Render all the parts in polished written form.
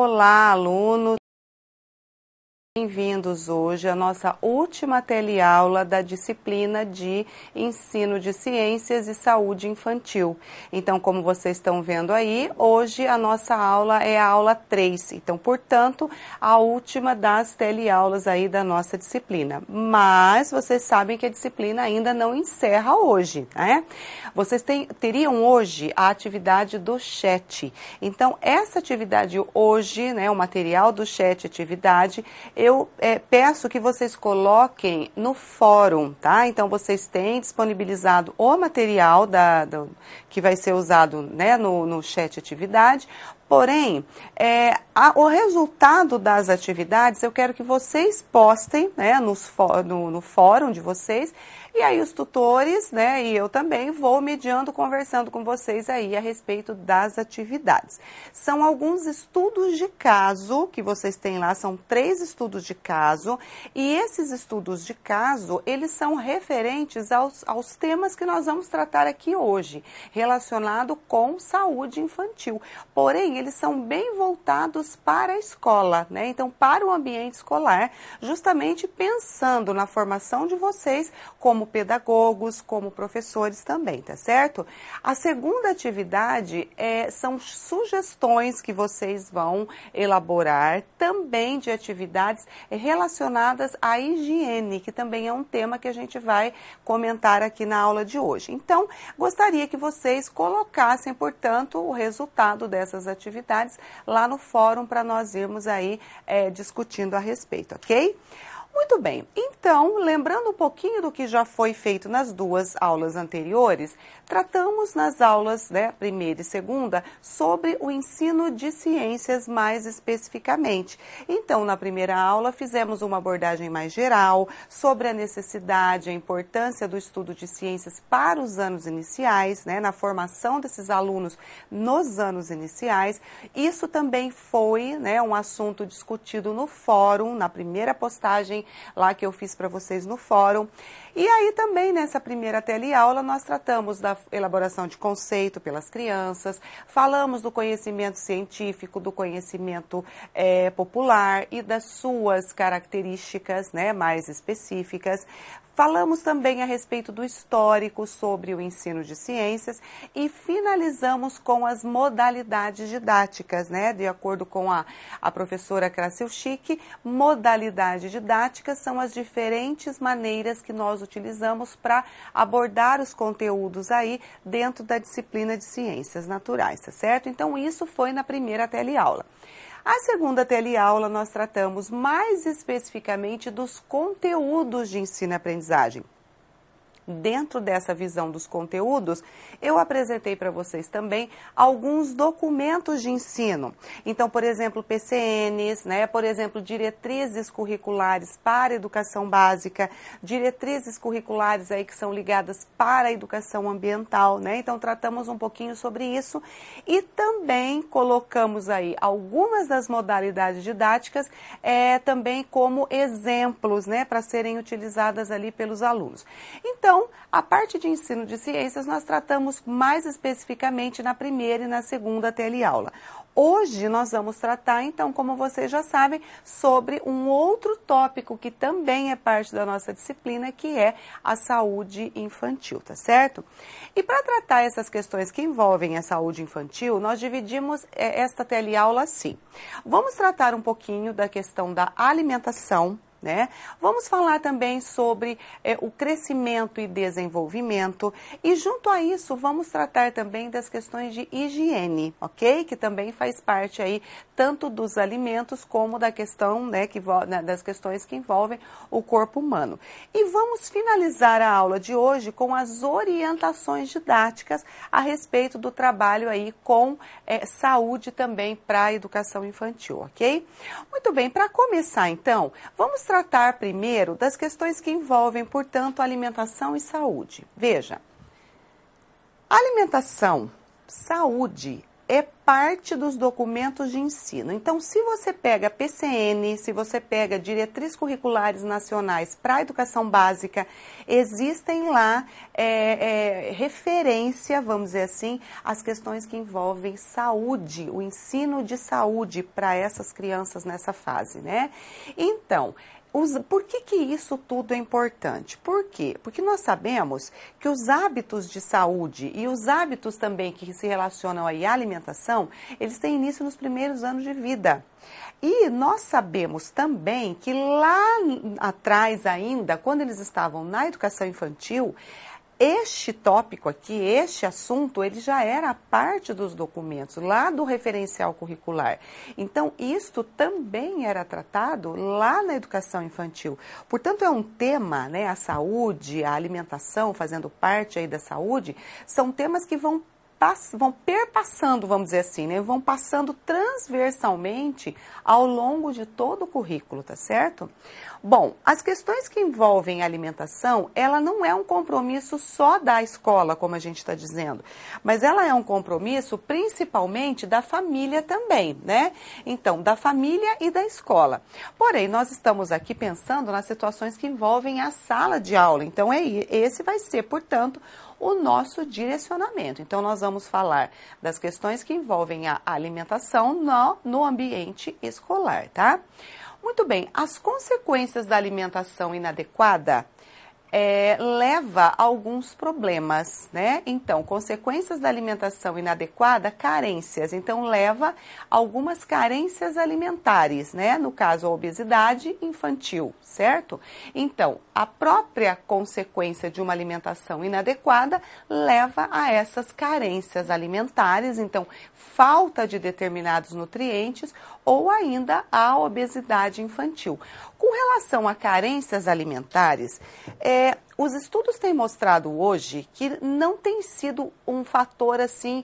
Olá, alunos! Bem-vindos hoje à nossa última teleaula da disciplina de Ensino de Ciências e Saúde Infantil. Então, como vocês estão vendo aí, hoje a nossa aula é a aula 3. Então, portanto, a última das teleaulas aí da nossa disciplina. Mas vocês sabem que a disciplina ainda não encerra hoje, né? Vocês teriam hoje a atividade do chat. Então, essa atividade hoje, né, o material do chat atividade, eu peço que vocês coloquem no fórum, tá? Então, vocês têm disponibilizado o material que vai ser usado, né, no chat atividade. Porém, o resultado das atividades eu quero que vocês postem, né, no fórum de vocês, e aí os tutores, né, e eu também vou mediando, conversando com vocês aí a respeito das atividades. São alguns estudos de caso que vocês têm lá, são 3 estudos de caso, e esses estudos de caso, eles são referentes aos temas que nós vamos tratar aqui hoje, relacionado com saúde infantil. Porém, eles são bem voltados para a escola, né? Então, para o ambiente escolar, justamente pensando na formação de vocês como pedagogos, como professores também, tá certo? A segunda atividade são sugestões que vocês vão elaborar, também de atividades relacionadas à higiene, que também é um tema que a gente vai comentar aqui na aula de hoje. Então, gostaria que vocês colocassem, portanto, o resultado dessas atividades lá no fórum para nós irmos aí discutindo a respeito, ok? Muito bem, então, lembrando um pouquinho do que já foi feito nas 2 aulas anteriores, tratamos nas aulas, né, primeira e segunda, sobre o ensino de ciências mais especificamente. Então, na primeira aula, fizemos uma abordagem mais geral sobre a necessidade, a importância do estudo de ciências para os anos iniciais, né, na formação desses alunos nos anos iniciais. Isso também foi, né, um assunto discutido no fórum, na primeira postagem lá que eu fiz para vocês no fórum. E aí também nessa primeira teleaula nós tratamos da elaboração de conceito pelas crianças, falamos do conhecimento científico, do conhecimento popular e das suas características, né, mais específicas. Falamos também a respeito do histórico sobre o ensino de ciências e finalizamos com as modalidades didáticas, né? De acordo com a professora Krasiuschik, modalidades didáticas são as diferentes maneiras que nós utilizamos para abordar os conteúdos aí dentro da disciplina de ciências naturais, tá certo? Então, isso foi na primeira teleaula. A segunda teleaula nós tratamos mais especificamente dos conteúdos de ensino e aprendizagem. Dentro dessa visão dos conteúdos, eu apresentei para vocês também alguns documentos de ensino. Então, por exemplo, PCNs, né? Por exemplo, diretrizes curriculares para a educação básica, diretrizes curriculares aí que são ligadas para a educação ambiental, né? Então, tratamos um pouquinho sobre isso e também colocamos aí algumas das modalidades didáticas também como exemplos, né? Para serem utilizadas ali pelos alunos. Então, a parte de ensino de ciências nós tratamos mais especificamente na primeira e na segunda teleaula. Hoje nós vamos tratar, então, como vocês já sabem, sobre um outro tópico que também é parte da nossa disciplina, que é a saúde infantil, tá certo? E para tratar essas questões que envolvem a saúde infantil, nós dividimos esta teleaula assim. Vamos tratar um pouquinho da questão da alimentação, né? Vamos falar também sobre o crescimento e desenvolvimento e junto a isso vamos tratar também das questões de higiene, ok? Que também faz parte aí tanto dos alimentos como da questão, né, das questões que envolvem o corpo humano. E vamos finalizar a aula de hoje com as orientações didáticas a respeito do trabalho aí com saúde também para a educação infantil, ok? Muito bem, para começar então, vamos tratar primeiro das questões que envolvem, portanto, alimentação e saúde. Veja, alimentação, saúde é parte dos documentos de ensino. Então, se você pega PCN, se você pega Diretrizes Curriculares Nacionais para a Educação Básica, existem lá referência, vamos dizer assim, às questões que envolvem saúde, o ensino de saúde para essas crianças nessa fase, né? Então, por que isso tudo é importante? Por quê? Porque nós sabemos que os hábitos de saúde e os hábitos também que se relacionam aí à alimentação, eles têm início nos primeiros anos de vida. E nós sabemos também que lá atrás ainda, quando eles estavam na educação infantil, este tópico aqui, este assunto, ele já era parte dos documentos, lá do referencial curricular. Então, isto também era tratado lá na educação infantil. Portanto, é um tema, né, a saúde, a alimentação, fazendo parte aí da saúde, são temas que vão perpassando, vamos dizer assim, né? Vão passando transversalmente ao longo de todo o currículo, tá certo? Bom, as questões que envolvem alimentação, ela não é um compromisso só da escola, como a gente está dizendo, mas ela é um compromisso principalmente da família também, né? Então, da família e da escola. Porém, nós estamos aqui pensando nas situações que envolvem a sala de aula, então esse vai ser, portanto, o nosso direcionamento. Então, nós vamos falar das questões que envolvem a alimentação no ambiente escolar, tá? Muito bem, as consequências da alimentação inadequada leva a alguns problemas, né? Então, consequências da alimentação inadequada, carências. Então, leva a algumas carências alimentares, né? No caso, a obesidade infantil, certo? Então, a própria consequência de uma alimentação inadequada leva a essas carências alimentares, então, falta de determinados nutrientes ou ainda a obesidade infantil. Com relação a carências alimentares, os estudos têm mostrado hoje que não tem sido um fator assim,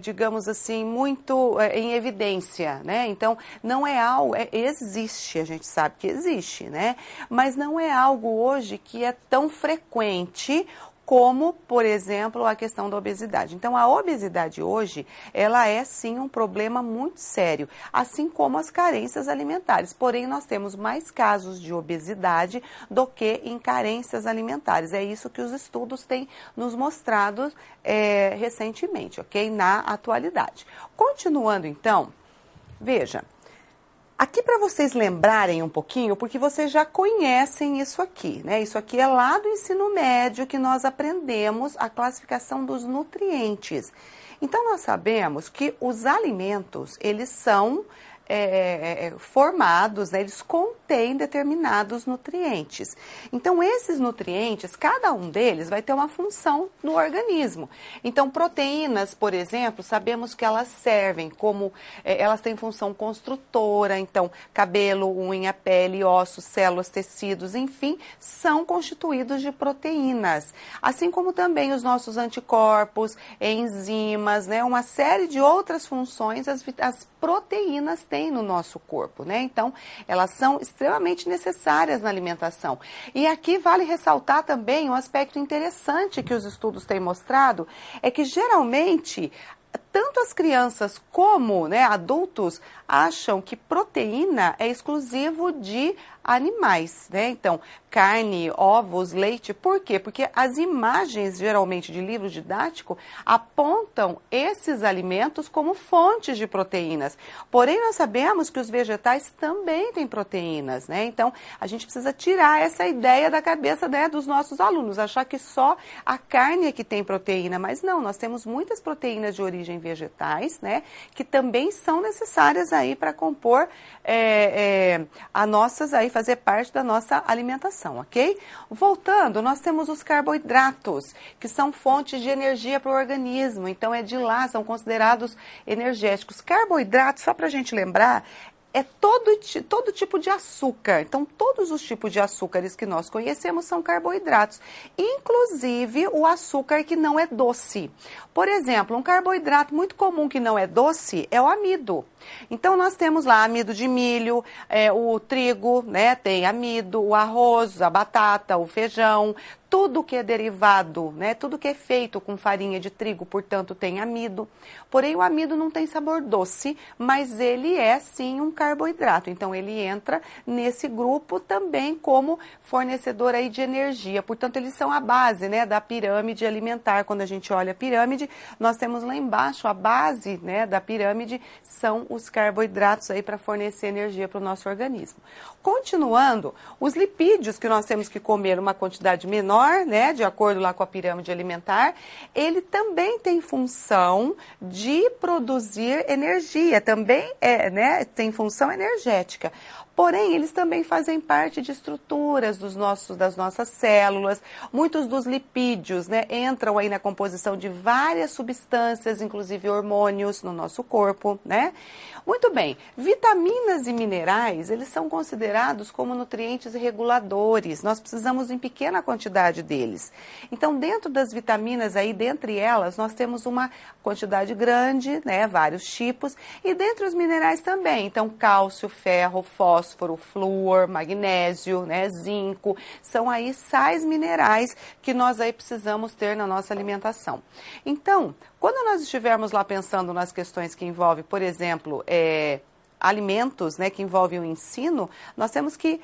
digamos assim, muito em evidência, né? Então, não é algo, existe, a gente sabe que existe, né? Mas não é algo hoje que é tão frequente como, por exemplo, a questão da obesidade. Então, a obesidade hoje, ela é sim um problema muito sério, assim como as carências alimentares. Porém, nós temos mais casos de obesidade do que em carências alimentares. É isso que os estudos têm nos mostrado recentemente, ok? Na atualidade. Continuando, então, veja. Aqui para vocês lembrarem um pouquinho, porque vocês já conhecem isso aqui, né? Isso aqui é lá do ensino médio que nós aprendemos a classificação dos nutrientes. Então, nós sabemos que os alimentos, eles são formados, né? Eles contêm determinados nutrientes. Então, esses nutrientes, cada um deles vai ter uma função no organismo. Então, proteínas, por exemplo, sabemos que elas servem como, elas têm função construtora, então, cabelo, unha, pele, ossos, células, tecidos, enfim, são constituídos de proteínas. Assim como também os nossos anticorpos, enzimas, né? Uma série de outras funções as proteínas têm no nosso corpo, né? Então, elas são extremamente necessárias na alimentação. E aqui vale ressaltar também um aspecto interessante que os estudos têm mostrado, é que geralmente tanto as crianças como, né, adultos acham que proteína é exclusivo de animais, né? Então, carne, ovos, leite, por quê? Porque as imagens, geralmente, de livro didático apontam esses alimentos como fontes de proteínas. Porém, nós sabemos que os vegetais também têm proteínas, né? Então, a gente precisa tirar essa ideia da cabeça, né, dos nossos alunos, achar que só a carne é que tem proteína, mas não, nós temos muitas proteínas de origem vegetais, né, que também são necessárias aí para compor fazer parte da nossa alimentação, ok? Voltando, nós temos os carboidratos, que são fontes de energia para o organismo, então de lá, são considerados energéticos. Carboidratos, só para a gente lembrar, é todo tipo de açúcar. Então, todos os tipos de açúcares que nós conhecemos são carboidratos, inclusive o açúcar que não é doce. Por exemplo, um carboidrato muito comum que não é doce é o amido. Então, nós temos lá amido de milho, o trigo, né, tem amido, o arroz, a batata, o feijão. Tudo que é derivado, né, tudo que é feito com farinha de trigo, portanto, tem amido. Porém, o amido não tem sabor doce, mas ele é, sim, um carboidrato. Então, ele entra nesse grupo também como fornecedor aí de energia. Portanto, eles são a base, né, da pirâmide alimentar. Quando a gente olha a pirâmide, nós temos lá embaixo a base, né, da pirâmide, são os carboidratos aí para fornecer energia para o nosso organismo. Continuando, os lipídios que nós temos que comer uma quantidade menor, né, de acordo lá com a pirâmide alimentar, ele também tem função de produzir energia, também né, tem função energética. Porém, eles também fazem parte de estruturas das nossas células. Muitos dos lipídios, né, entram aí na composição de várias substâncias, inclusive hormônios no nosso corpo, né? Muito bem, vitaminas e minerais, eles são considerados como nutrientes reguladores. Nós precisamos em pequena quantidade deles. Então, dentro das vitaminas aí, dentre elas, nós temos uma quantidade grande, né, vários tipos, e dentre os minerais também. Então, cálcio, ferro, fósforo, flúor, magnésio, né, zinco, são aí sais minerais que nós aí precisamos ter na nossa alimentação. Então, quando nós estivermos lá pensando nas questões que envolvem, por exemplo, alimentos, né, que envolvem o ensino, nós temos que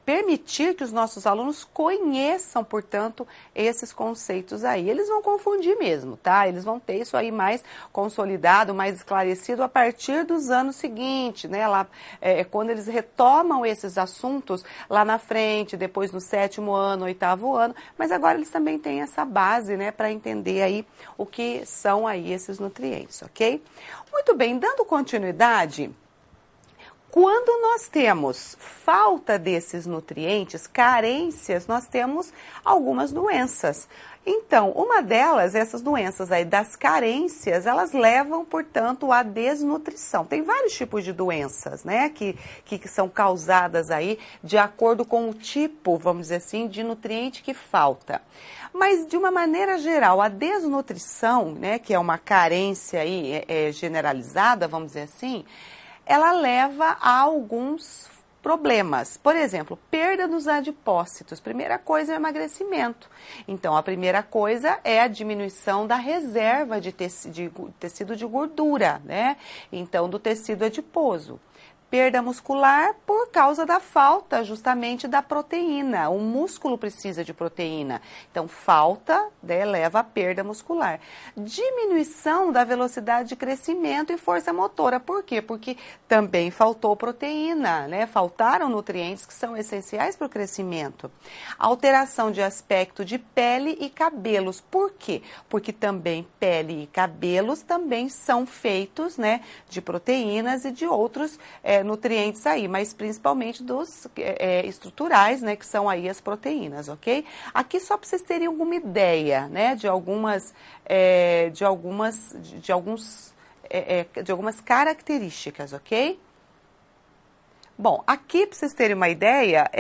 permitir que os nossos alunos conheçam, portanto, esses conceitos aí. Eles vão confundir mesmo, tá? Eles vão ter isso aí mais consolidado, mais esclarecido a partir dos anos seguintes, né? Lá, quando eles retomam esses assuntos lá na frente, depois no 7º ano, 8º ano, mas agora eles também têm essa base, né, para entender aí o que são aí esses nutrientes, ok? Muito bem, dando continuidade, quando nós temos falta desses nutrientes, carências, nós temos algumas doenças. Então, uma delas, essas doenças aí das carências, elas levam, portanto, à desnutrição. Tem vários tipos de doenças, né, que são causadas aí de acordo com o tipo, vamos dizer assim, de nutriente que falta. Mas, de uma maneira geral, a desnutrição, né, que é uma carência aí generalizada, vamos dizer assim, ela leva a alguns problemas. Por exemplo, perda dos adipócitos. Primeira coisa é o emagrecimento. Então, a primeira coisa é a diminuição da reserva de tecido de gordura, né? Então, do tecido adiposo. Perda muscular por causa da falta justamente da proteína. O músculo precisa de proteína. Então, falta, né, leva à perda muscular. Diminuição da velocidade de crescimento e força motora. Por quê? Porque também faltou proteína, né? Faltaram nutrientes que são essenciais para o crescimento. Alteração de aspecto de pele e cabelos. Por quê? Porque também pele e cabelos também são feitos, né, de proteínas e de outros nutrientes aí, mas principalmente dos estruturais, né, que são aí as proteínas, ok? Aqui só para vocês terem alguma ideia, né, de algumas características, ok? Bom, aqui para vocês terem uma ideia,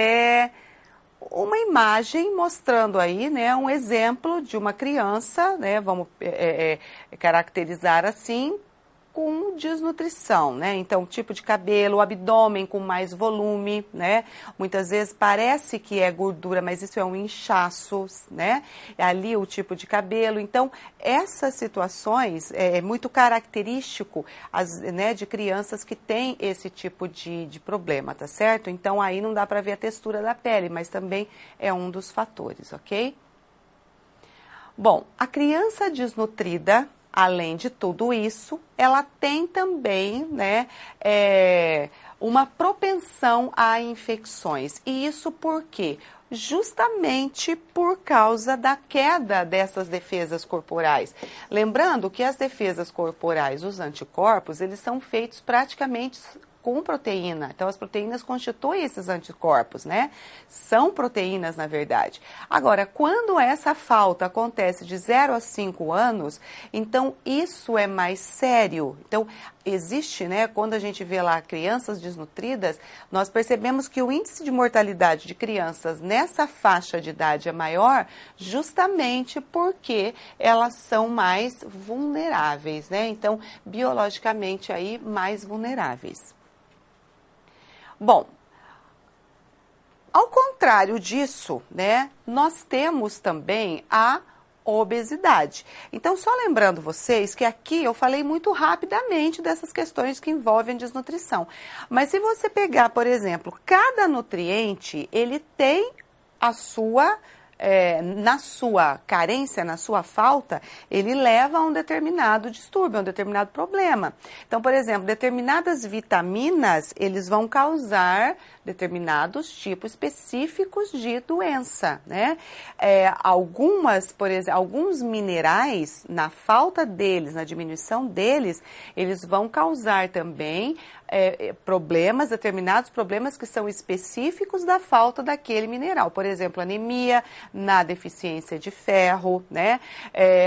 uma imagem mostrando aí, né, um exemplo de uma criança, né, vamos caracterizar assim, com desnutrição, né? Então, tipo de cabelo, abdômen com mais volume, né? Muitas vezes parece que é gordura, mas isso é um inchaço, né? Ali o tipo de cabelo. Então, essas situações é muito característico, né, de crianças que têm esse tipo de problema, tá certo? Então, aí não dá para ver a textura da pele, mas também é um dos fatores, ok? Bom, a criança desnutrida, além de tudo isso, ela tem também, né, uma propensão a infecções. E isso por quê? Justamente por causa da queda dessas defesas corporais. Lembrando que as defesas corporais, os anticorpos, eles são feitos praticamente com proteína. Então, as proteínas constituem esses anticorpos, né? São proteínas, na verdade. Agora, quando essa falta acontece de 0 a 5 anos, então isso é mais sério. Então, existe, né, quando a gente vê lá crianças desnutridas, nós percebemos que o índice de mortalidade de crianças nessa faixa de idade é maior justamente porque elas são mais vulneráveis, né? Então, biologicamente aí mais vulneráveis. Bom, Ao contrário disso, né, nós temos também a obesidade. Então, só lembrando vocês que aqui eu falei muito rapidamente dessas questões que envolvem desnutrição. Mas se você pegar, por exemplo, cada nutriente, ele tem a sua, na sua carência, na sua falta, ele leva a um determinado distúrbio, a um determinado problema. Então, por exemplo, determinadas vitaminas, eles vão causar determinados tipos específicos de doença, né? Algumas, por exemplo, alguns minerais, na falta deles, na diminuição deles, eles vão causar também problemas, determinados problemas que são específicos da falta daquele mineral. Por exemplo, anemia, na deficiência de ferro, né?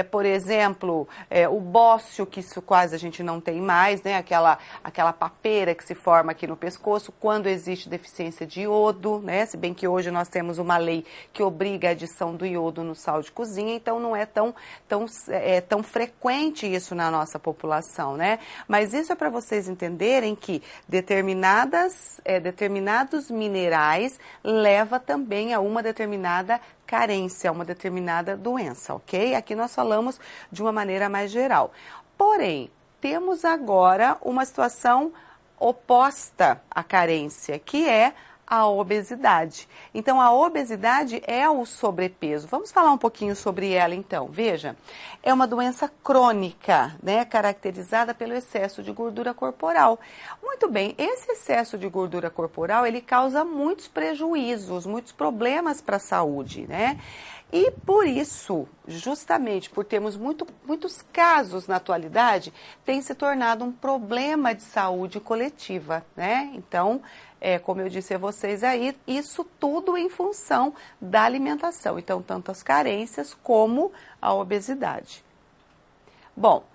Por exemplo, o bócio, que isso quase a gente não tem mais, né? Aquela papeira que se forma aqui no pescoço quando existe deficiência de iodo, né? Se bem que hoje nós temos uma lei que obriga a adição do iodo no sal de cozinha, então não é tão frequente isso na nossa população, né? Mas isso é para vocês entenderem que determinados minerais leva também a uma determinada carência, a uma determinada doença, ok? Aqui nós falamos de uma maneira mais geral. Porém, temos agora uma situação oposta à carência, que é a obesidade. Então, a obesidade é o sobrepeso. Vamos falar um pouquinho sobre ela, então. Veja, é uma doença crônica, né, caracterizada pelo excesso de gordura corporal. Muito bem, esse excesso de gordura corporal, ele causa muitos prejuízos, muitos problemas para a saúde, né? E por isso, justamente por termos muitos casos na atualidade, tem se tornado um problema de saúde coletiva, né? Então, como eu disse a vocês aí, isso tudo em função da alimentação. Então, tanto as carências como a obesidade. Bom,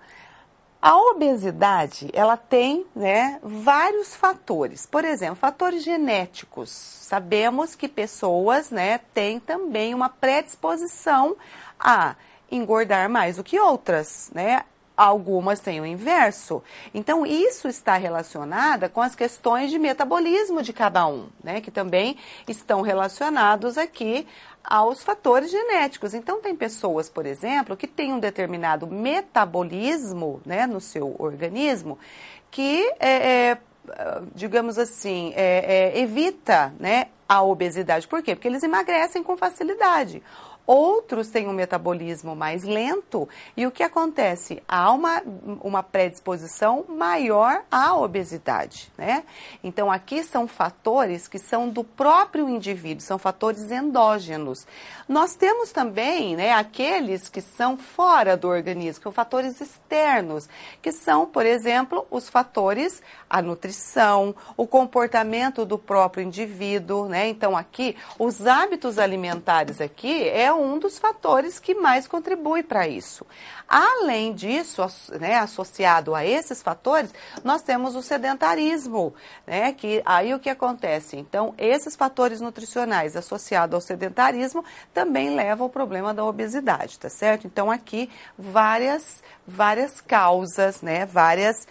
a obesidade, ela tem, né, vários fatores. Por exemplo, fatores genéticos. Sabemos que pessoas, né, têm também uma predisposição a engordar mais do que outras, né? Algumas têm o inverso. Então, isso está relacionado com as questões de metabolismo de cada um, né? Que também estão relacionados aqui aos fatores genéticos. Então, tem pessoas, por exemplo, que têm um determinado metabolismo, né, no seu organismo, que, digamos assim, evita, né, a obesidade. Por quê? Porque eles emagrecem com facilidade. Outros têm um metabolismo mais lento e o que acontece? Há uma predisposição maior à obesidade, né? Então, aqui são fatores que são do próprio indivíduo, são fatores endógenos. Nós temos também, né, aqueles que são fora do organismo, que são fatores externos, que são, por exemplo, os fatores, a nutrição, o comportamento do próprio indivíduo, né? Então, aqui, os hábitos alimentares aqui é um dos fatores que mais contribui para isso. Além disso, né, associado a esses fatores, nós temos o sedentarismo, né, que aí o que acontece? Então, esses fatores nutricionais associados ao sedentarismo também levam ao problema da obesidade, tá certo? Então, aqui várias causas, né, várias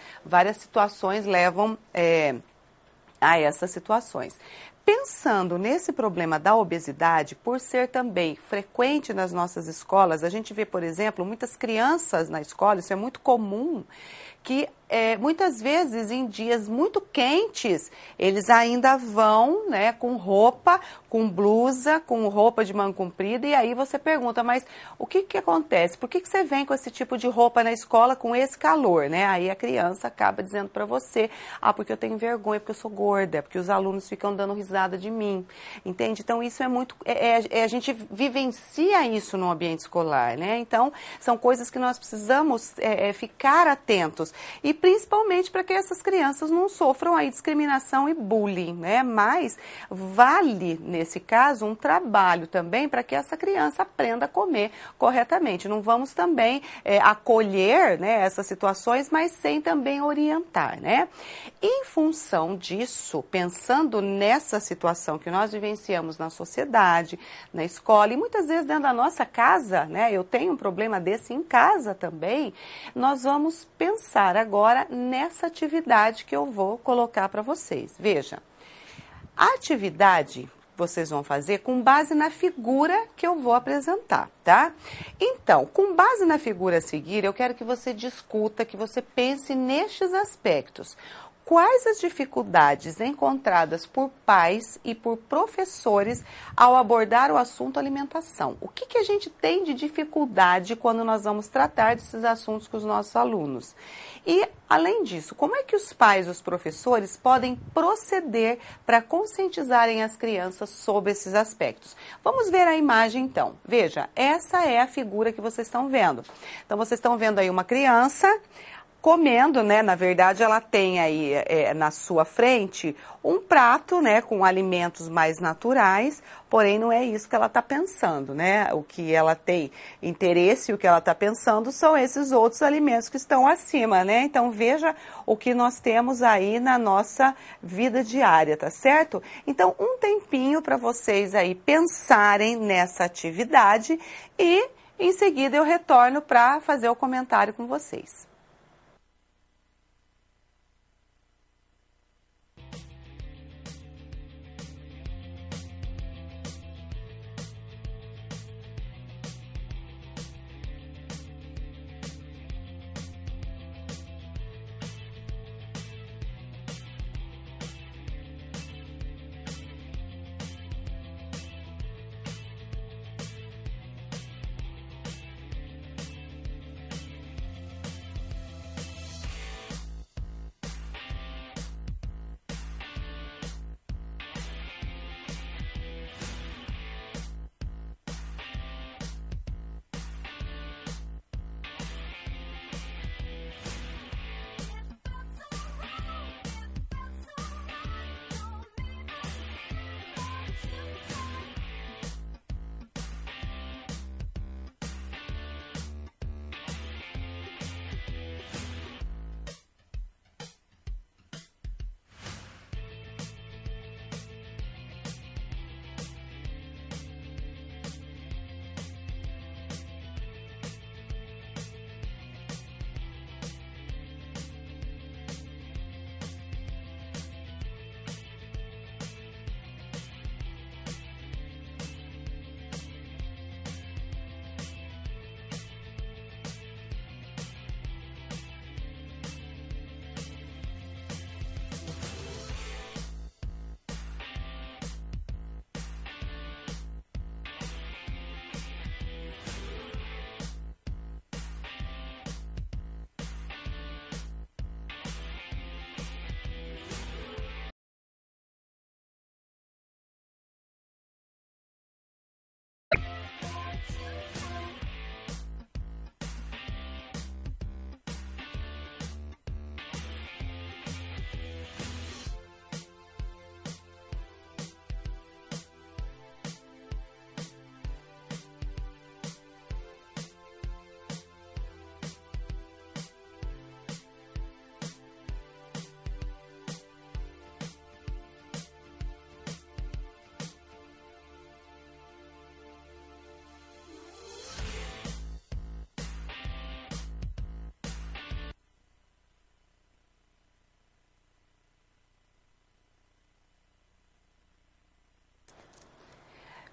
situações levam a essas situações. Pensando nesse problema da obesidade, por ser também frequente nas nossas escolas, a gente vê, por exemplo, muitas crianças na escola, isso é muito comum, que muitas vezes em dias muito quentes, eles ainda vão, né, com roupa, com blusa, com roupa de manga comprida, e aí você pergunta, mas o que acontece? Por que você vem com esse tipo de roupa na escola com esse calor, né? Aí a criança acaba dizendo para você, porque eu tenho vergonha, porque eu sou gorda, porque os alunos ficam dando risada de mim, entende? Então isso é muito, a gente vivencia isso no ambiente escolar, né? Então são coisas que nós precisamos ficar atentos, e principalmente para que essas crianças não sofram aí discriminação e bullying, né? Mas vale, nesse caso, um trabalho também para que essa criança aprenda a comer corretamente. Não vamos também acolher, né, essas situações, mas sem também orientar, né? Em função disso, pensando nessa situação que nós vivenciamos na sociedade, na escola e muitas vezes dentro da nossa casa, né? Eu tenho um problema desse em casa também. Nós vamos pensar agora nessa atividade que eu vou colocar para vocês. Veja, a atividade vocês vão fazer com base na figura que eu vou apresentar, tá? Então, com base na figura a seguir, eu quero que você discuta, que você pense nestes aspectos. Quais as dificuldades encontradas por pais e por professores ao abordar o assunto alimentação? O que a gente tem de dificuldade quando nós vamos tratar desses assuntos com os nossos alunos? E, além disso, como é que os pais e os professores podem proceder para conscientizarem as crianças sobre esses aspectos? Vamos ver a imagem, então. Veja, essa é a figura que vocês estão vendo. Então, vocês estão vendo aí uma criança comendo, né? Na verdade, ela tem aí na sua frente um prato, né, com alimentos mais naturais, porém não é isso que ela está pensando, né? O que ela tem interesse, o que ela está pensando são esses outros alimentos que estão acima, né? Então veja o que nós temos aí na nossa vida diária, tá certo? Então um tempinho para vocês aí pensarem nessa atividade e em seguida eu retorno para fazer o comentário com vocês.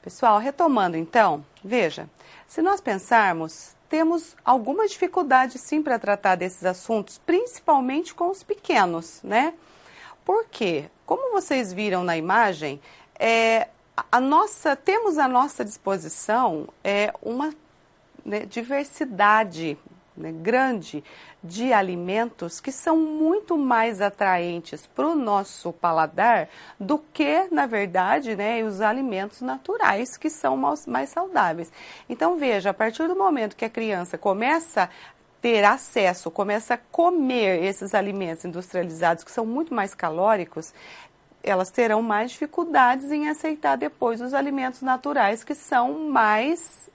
Pessoal, retomando então, veja, se nós pensarmos, temos alguma dificuldade sim para tratar desses assuntos, principalmente com os pequenos, Por quê? Como vocês viram na imagem, temos à nossa disposição uma diversidade grande de alimentos que são muito mais atraentes para o nosso paladar do que, na verdade, os alimentos naturais que são mais saudáveis. Então, veja, a partir do momento que a criança começa a ter acesso, começa a comer esses alimentos industrializados que são muito mais calóricos, elas terão mais dificuldades em aceitar depois os alimentos naturais que são mais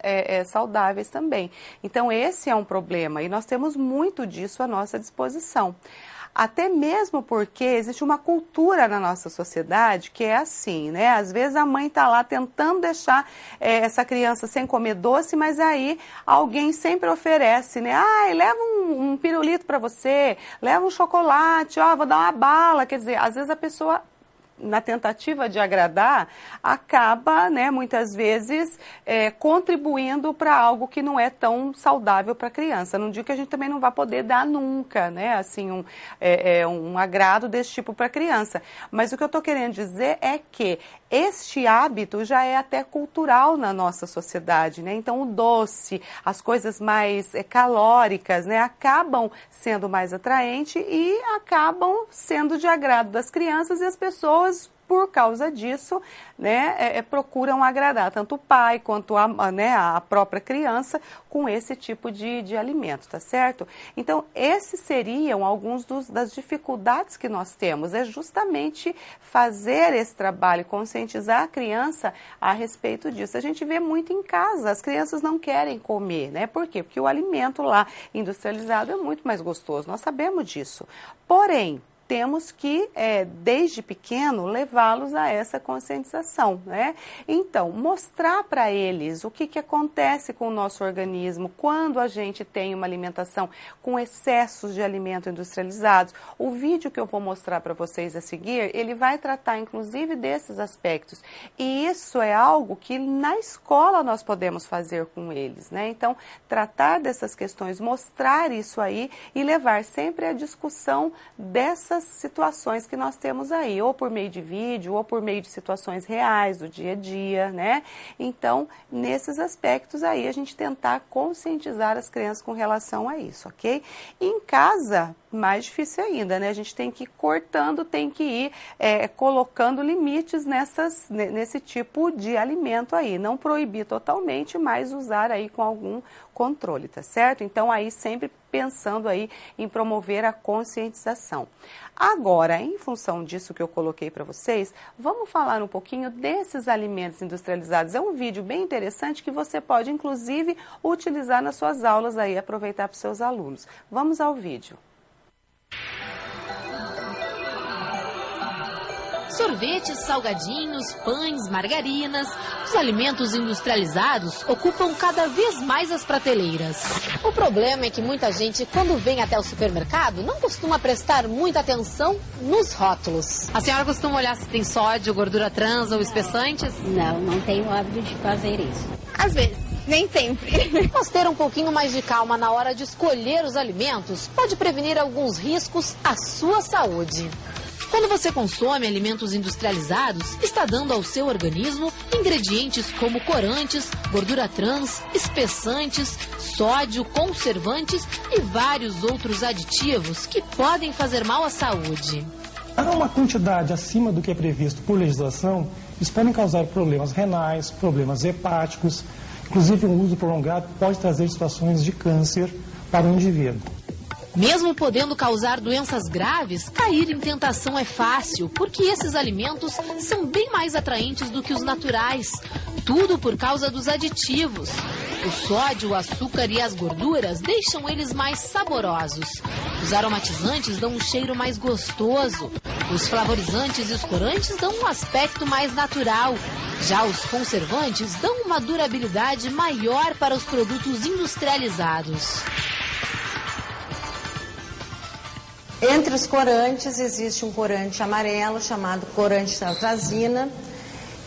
saudáveis também. Então esse é um problema e nós temos muito disso à nossa disposição. Até mesmo porque existe uma cultura na nossa sociedade que é assim, Às vezes a mãe está lá tentando deixar essa criança sem comer doce, mas aí alguém sempre oferece, leva um pirulito para você, leva um chocolate, vou dar uma bala. Quer dizer, às vezes a pessoa na tentativa de agradar, acaba, né, muitas vezes, contribuindo para algo que não é tão saudável para a criança. Não digo que a gente também não vai poder dar nunca, né, assim, um agrado desse tipo para a criança. Mas o que eu estou querendo dizer é que este hábito já é até cultural na nossa sociedade, né? Então, o doce, as coisas mais calóricas, né, acabam sendo mais atraentes e acabam sendo de agrado das crianças e as pessoas, por causa disso, né, procuram agradar tanto o pai quanto a própria criança com esse tipo de alimento, tá certo? Então, esses seriam alguns das dificuldades que nós temos, é justamente fazer esse trabalho, conscientizar a criança a respeito disso. A gente vê muito em casa, as crianças não querem comer, né? Por quê? Porque o alimento lá industrializado é muito mais gostoso, nós sabemos disso. Porém, temos que, desde pequeno, levá-los a essa conscientização, né? Então, mostrar para eles o que acontece com o nosso organismo quando a gente tem uma alimentação com excessos de alimento industrializados. O vídeo que eu vou mostrar para vocês a seguir, ele vai tratar, inclusive, desses aspectos. E isso é algo que na escola nós podemos fazer com eles, né? Então, tratar dessas questões, mostrar isso aí e levar sempre a discussão dessas situações que nós temos aí, ou por meio de vídeo, ou por meio de situações reais do dia a dia, né? Então, nesses aspectos aí, a gente tentar conscientizar as crianças com relação a isso, ok? E em casa, mais difícil ainda, né? A gente tem que ir cortando, tem que ir colocando limites nesse tipo de alimento aí. Não proibir totalmente, mas usar aí com algum controle, tá certo? Então, aí sempre pensando aí em promover a conscientização. Agora, em função disso que eu coloquei para vocês, vamos falar um pouquinho desses alimentos industrializados. É um vídeo bem interessante que você pode, inclusive, utilizar nas suas aulas aí, aproveitar para os seus alunos. Vamos ao vídeo. Sorvetes, salgadinhos, pães, margarinas, os alimentos industrializados ocupam cada vez mais as prateleiras. O problema é que muita gente, quando vem até o supermercado, não costuma prestar muita atenção nos rótulos. A senhora costuma olhar se tem sódio, gordura trans ou espessantes? Não tenho hábito de fazer isso. Às vezes. Nem sempre. Mas ter um pouquinho mais de calma na hora de escolher os alimentos pode prevenir alguns riscos à sua saúde. Quando você consome alimentos industrializados, está dando ao seu organismo ingredientes como corantes, gordura trans, espessantes, sódio, conservantes e vários outros aditivos que podem fazer mal à saúde. Há uma quantidade acima do que é previsto por legislação, isso podem causar problemas renais, problemas hepáticos, inclusive um uso prolongado pode trazer situações de câncer para o indivíduo. Mesmo podendo causar doenças graves, cair em tentação é fácil, porque esses alimentos são bem mais atraentes do que os naturais. Tudo por causa dos aditivos. O sódio, o açúcar e as gorduras deixam eles mais saborosos. Os aromatizantes dão um cheiro mais gostoso. Os flavorizantes e os corantes dão um aspecto mais natural. Já os conservantes dão uma durabilidade maior para os produtos industrializados. Entre os corantes, existe um corante amarelo chamado corante atrazina,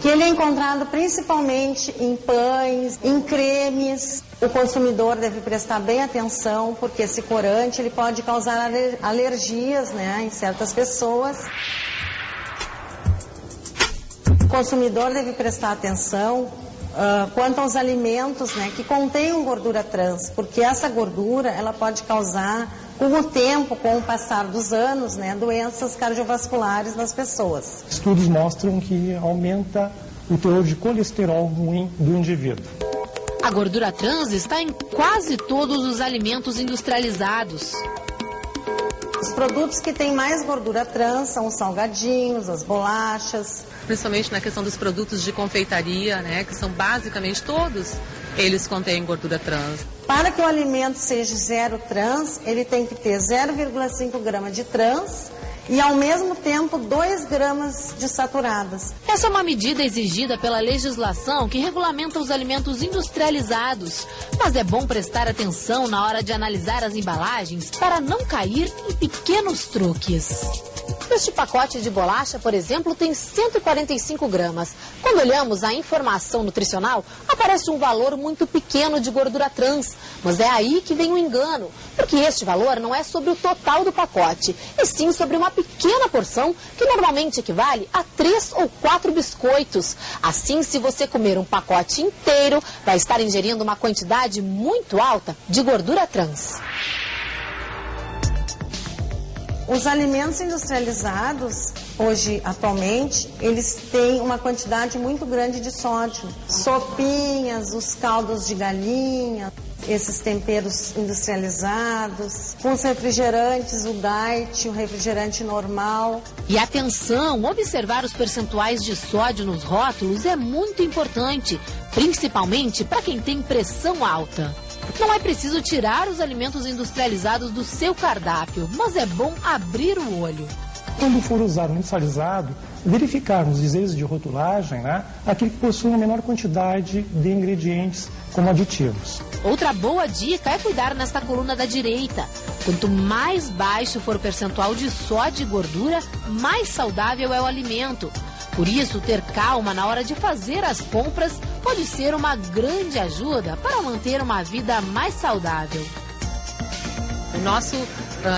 que ele é encontrado principalmente em pães, em cremes. O consumidor deve prestar bem atenção, porque esse corante ele pode causar alergias, né, em certas pessoas. O consumidor deve prestar atenção quanto aos alimentos, né, que contêm gordura trans, porque essa gordura ela pode causar, com o tempo, com o passar dos anos, né, doenças cardiovasculares nas pessoas. Estudos mostram que aumenta o teor de colesterol ruim do indivíduo. A gordura trans está em quase todos os alimentos industrializados. Os produtos que têm mais gordura trans são os salgadinhos, as bolachas. Principalmente na questão dos produtos de confeitaria, né, que são basicamente todos, eles contêm gordura trans. Para que o alimento seja zero trans, ele tem que ter 0,5 grama de trans e, ao mesmo tempo, 2 gramas de saturadas. Essa é uma medida exigida pela legislação que regulamenta os alimentos industrializados. Mas é bom prestar atenção na hora de analisar as embalagens para não cair em pequenos truques. Este pacote de bolacha, por exemplo, tem 145 gramas. Quando olhamos a informação nutricional, aparece um valor muito pequeno de gordura trans. Mas é aí que vem o engano, porque este valor não é sobre o total do pacote, e sim sobre uma pequena porção que normalmente equivale a 3 ou 4 biscoitos. Assim, se você comer um pacote inteiro, vai estar ingerindo uma quantidade muito alta de gordura trans. Os alimentos industrializados, hoje, atualmente, eles têm uma quantidade muito grande de sódio. Sopinhas, os caldos de galinha, esses temperos industrializados, com os refrigerantes, o diet, o refrigerante normal. E atenção, observar os percentuais de sódio nos rótulos é muito importante, principalmente para quem tem pressão alta. Não é preciso tirar os alimentos industrializados do seu cardápio, mas é bom abrir o olho. Quando for usar um industrializado, verificar nos dizeres de rotulagem, aquele que possui uma menor quantidade de ingredientes como aditivos. Outra boa dica é cuidar nesta coluna da direita. Quanto mais baixo for o percentual de sódio e gordura, mais saudável é o alimento. Por isso, ter calma na hora de fazer as compras pode ser uma grande ajuda para manter uma vida mais saudável. O nosso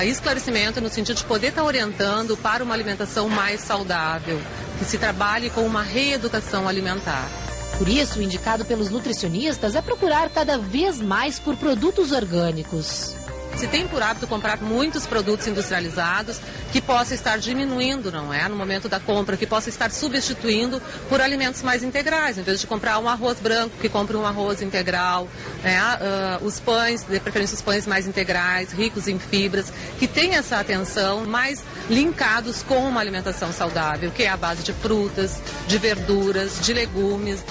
esclarecimento no sentido de poder estar orientando para uma alimentação mais saudável, que se trabalhe com uma reeducação alimentar. Por isso, o indicado pelos nutricionistas é procurar cada vez mais por produtos orgânicos. Se tem por hábito comprar muitos produtos industrializados, que possa estar diminuindo, não é? No momento da compra, que possa estar substituindo por alimentos mais integrais. Em vez de comprar um arroz branco, que compre um arroz integral, os pães, de preferência os pães mais integrais, ricos em fibras, que tenham essa atenção mais linkados com uma alimentação saudável, que é a base de frutas, de verduras, de legumes.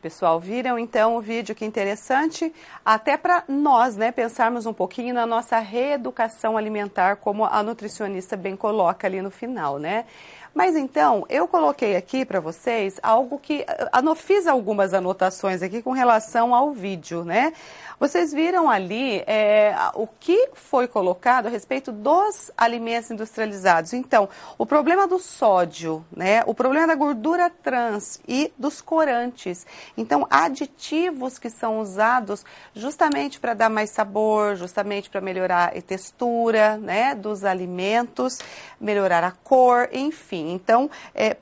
Pessoal, viram então o vídeo? Que interessante, até para nós, pensarmos um pouquinho na nossa reeducação alimentar, como a nutricionista bem coloca ali no final, Mas então, eu coloquei aqui para vocês algo que... fiz algumas anotações aqui com relação ao vídeo, Vocês viram ali o que foi colocado a respeito dos alimentos industrializados. Então, o problema do sódio, o problema da gordura trans e dos corantes. Então, aditivos que são usados justamente para dar mais sabor, justamente para melhorar a textura, dos alimentos, melhorar a cor, enfim. Então,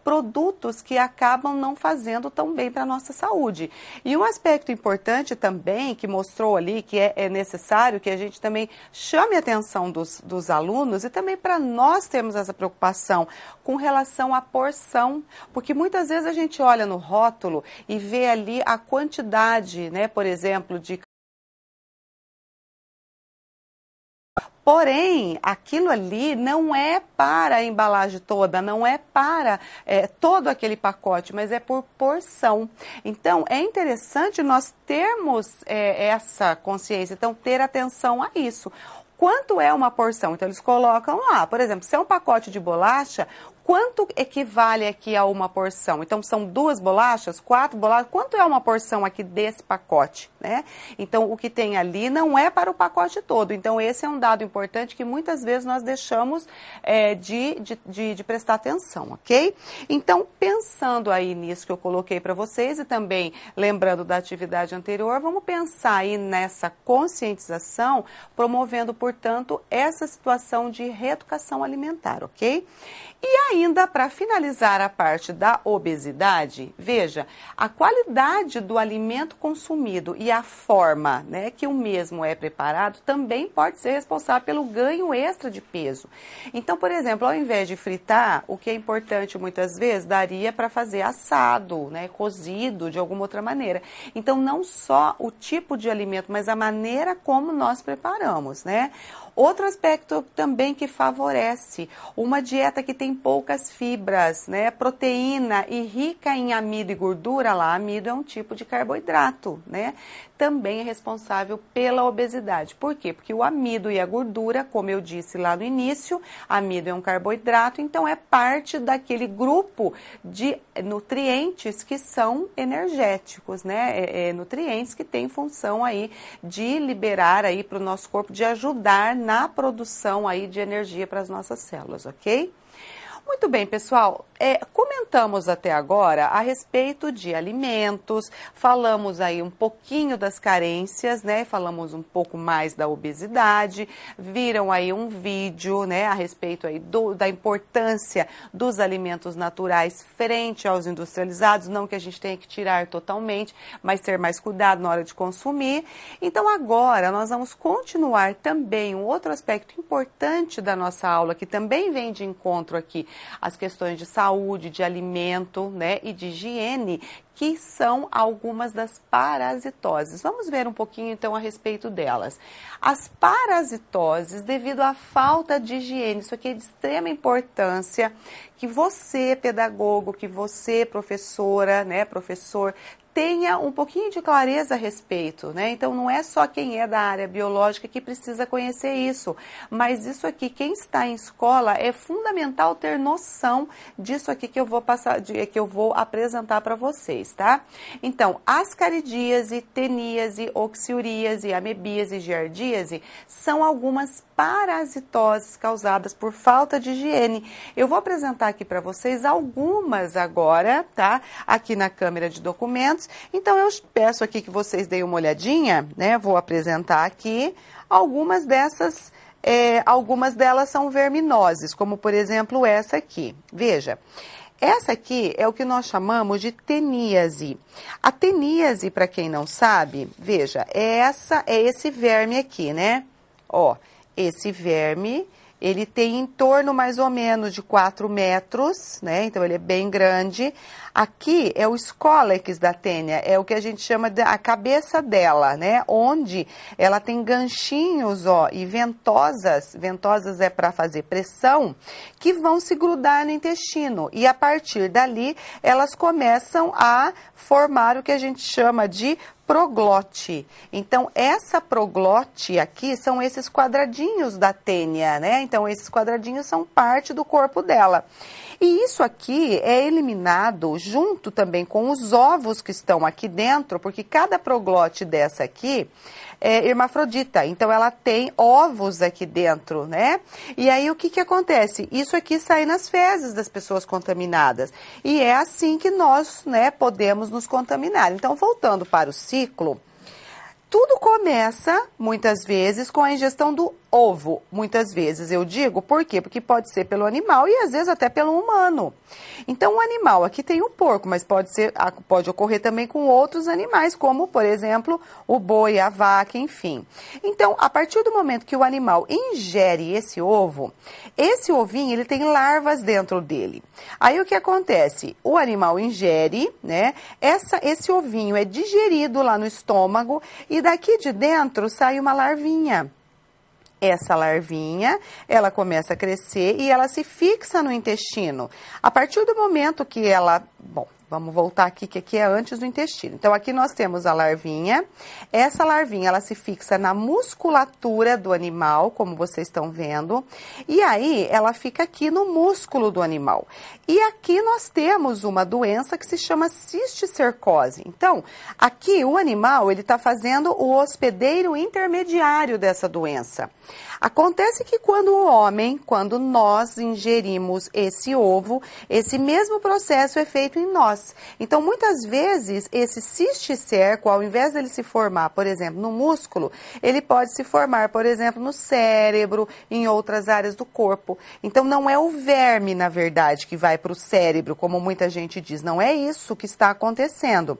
produtos que acabam não fazendo tão bem para a nossa saúde. E um aspecto importante também, que mostrou ali, que é necessário que a gente também chame a atenção dos alunos e também para nós termos essa preocupação com relação à porção, porque muitas vezes a gente olha no rótulo e vê ali a quantidade, por exemplo, de... Porém, aquilo ali não é para a embalagem toda, não é para todo aquele pacote, mas é por porção. Então, é interessante nós termos essa consciência, então ter atenção a isso. Quanto é uma porção? Então, eles colocam lá, por exemplo, se é um pacote de bolacha, quanto equivale aqui a uma porção? Então, são 2 bolachas, 4 bolachas, quanto é uma porção aqui desse pacote, Então, o que tem ali não é para o pacote todo. Então, esse é um dado importante que muitas vezes nós deixamos de prestar atenção, ok? Então, pensando aí nisso que eu coloquei para vocês e também lembrando da atividade anterior, vamos pensar aí nessa conscientização, promovendo, portanto, essa situação de reeducação alimentar, ok? E ainda, para finalizar a parte da obesidade, veja, a qualidade do alimento consumido e a forma que o mesmo é preparado também pode ser responsável pelo ganho extra de peso. Então, por exemplo, ao invés de fritar, o que é importante muitas vezes, daria para fazer assado, cozido de alguma outra maneira. Então, não só o tipo de alimento, mas a maneira como nós preparamos, Outro aspecto também que favorece uma dieta que tem poucas fibras, proteína e rica em amido e gordura, amido é um tipo de carboidrato, também é responsável pela obesidade. Por quê? Porque o amido e a gordura, como eu disse lá no início, amido é um carboidrato, então é parte daquele grupo de nutrientes que são energéticos, né? Nutrientes que têm função aí de liberar aí para o nosso corpo, de ajudar na produção aí de energia para as nossas células, ok? Muito bem, pessoal, comentamos até agora a respeito de alimentos, falamos aí um pouquinho das carências, né? Falamos um pouco mais da obesidade, viram aí um vídeo, né, a respeito aí da importância dos alimentos naturais frente aos industrializados, não que a gente tenha que tirar totalmente, mas ter mais cuidado na hora de consumir. Então agora nós vamos continuar também um outro aspecto importante da nossa aula, que também vem de encontro aqui, as questões de saúde, de alimento, né, e de higiene, que são algumas das parasitoses. Vamos ver um pouquinho então a respeito delas. As parasitoses, devido à falta de higiene, isso aqui é de extrema importância, que você, pedagogo, que você, professora, né, professor, tenha um pouquinho de clareza a respeito, né? Então, não é só quem é da área biológica que precisa conhecer isso, mas isso aqui, quem está em escola, é fundamental ter noção disso aqui que eu vou passar, que eu vou apresentar para vocês, tá? Então, ascaridíase, teníase, oxiuríase, amebíase e giardíase são algumas parasitoses causadas por falta de higiene. Eu vou apresentar aqui para vocês algumas agora, tá? Aqui na câmera de documentos. Então, eu peço aqui que vocês deem uma olhadinha, né? Vou apresentar aqui algumas dessas, algumas delas são verminoses, como por exemplo essa aqui. Veja, essa aqui é o que nós chamamos de teníase. A teníase, para quem não sabe, veja, é esse verme aqui, né? Ó, esse verme, ele tem em torno mais ou menos de 4 metros, né? Então, ele é bem grande. Aqui é o escólex da tênia, é o que a gente chama de a cabeça dela, né? Onde ela tem ganchinhos, ó, e ventosas é para fazer pressão, que vão se grudar no intestino. E a partir dali, elas começam a formar o que a gente chama de proglote. Então, essa proglote aqui são esses quadradinhos da tênia, né? Então, esses quadradinhos são parte do corpo dela. E isso aqui é eliminado junto também com os ovos que estão aqui dentro, porque cada proglote dessa aqui é hermafrodita, então ela tem ovos aqui dentro, né? E aí o que que acontece? Isso aqui sai nas fezes das pessoas contaminadas. E é assim que nós, né, podemos nos contaminar. Então, voltando para o ciclo, tudo começa, muitas vezes, com a ingestão do ovo. Muitas vezes eu digo, por quê? Porque pode ser pelo animal e às vezes até pelo humano. Então, o animal, aqui tem o porco, mas pode ocorrer também com outros animais, como, por exemplo, o boi, a vaca, enfim. Então, a partir do momento que o animal ingere esse ovo, esse ovinho, ele tem larvas dentro dele. Aí, o que acontece? O animal ingere, né? Esse ovinho é digerido lá no estômago e daqui de dentro sai uma larvinha. Essa larvinha, ela começa a crescer e ela se fixa no intestino. A partir do momento que ela... Bom, vamos voltar aqui, que aqui é antes do intestino. Então, aqui nós temos a larvinha. Essa larvinha, ela se fixa na musculatura do animal, como vocês estão vendo. E aí, ela fica aqui no músculo do animal. E aqui nós temos uma doença que se chama cisticercose. Então, aqui o animal, ele está fazendo o hospedeiro intermediário dessa doença. Acontece que quando nós ingerimos esse ovo, esse mesmo processo é feito em nós. Então, muitas vezes, esse cisticerco, ao invés dele se formar, por exemplo, no músculo, ele pode se formar, por exemplo, no cérebro, em outras áreas do corpo. Então, não é o verme, na verdade, que vai para o cérebro, como muita gente diz. Não é isso que está acontecendo.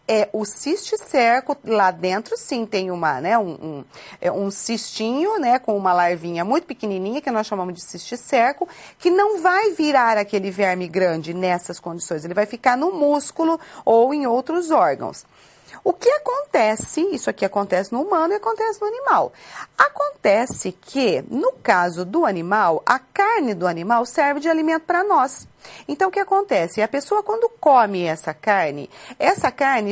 É o cisticerco, lá dentro, sim, tem um cistinho, né, com uma larvinha muito pequenininha, que nós chamamos de cisticerco, que não vai virar aquele verme grande nessas condições. Ele vai ficar no músculo ou em outros órgãos. O que acontece, isso aqui acontece no humano e acontece no animal. Acontece que, no caso do animal, a carne do animal serve de alimento para nós. Então, o que acontece? A pessoa, quando come essa carne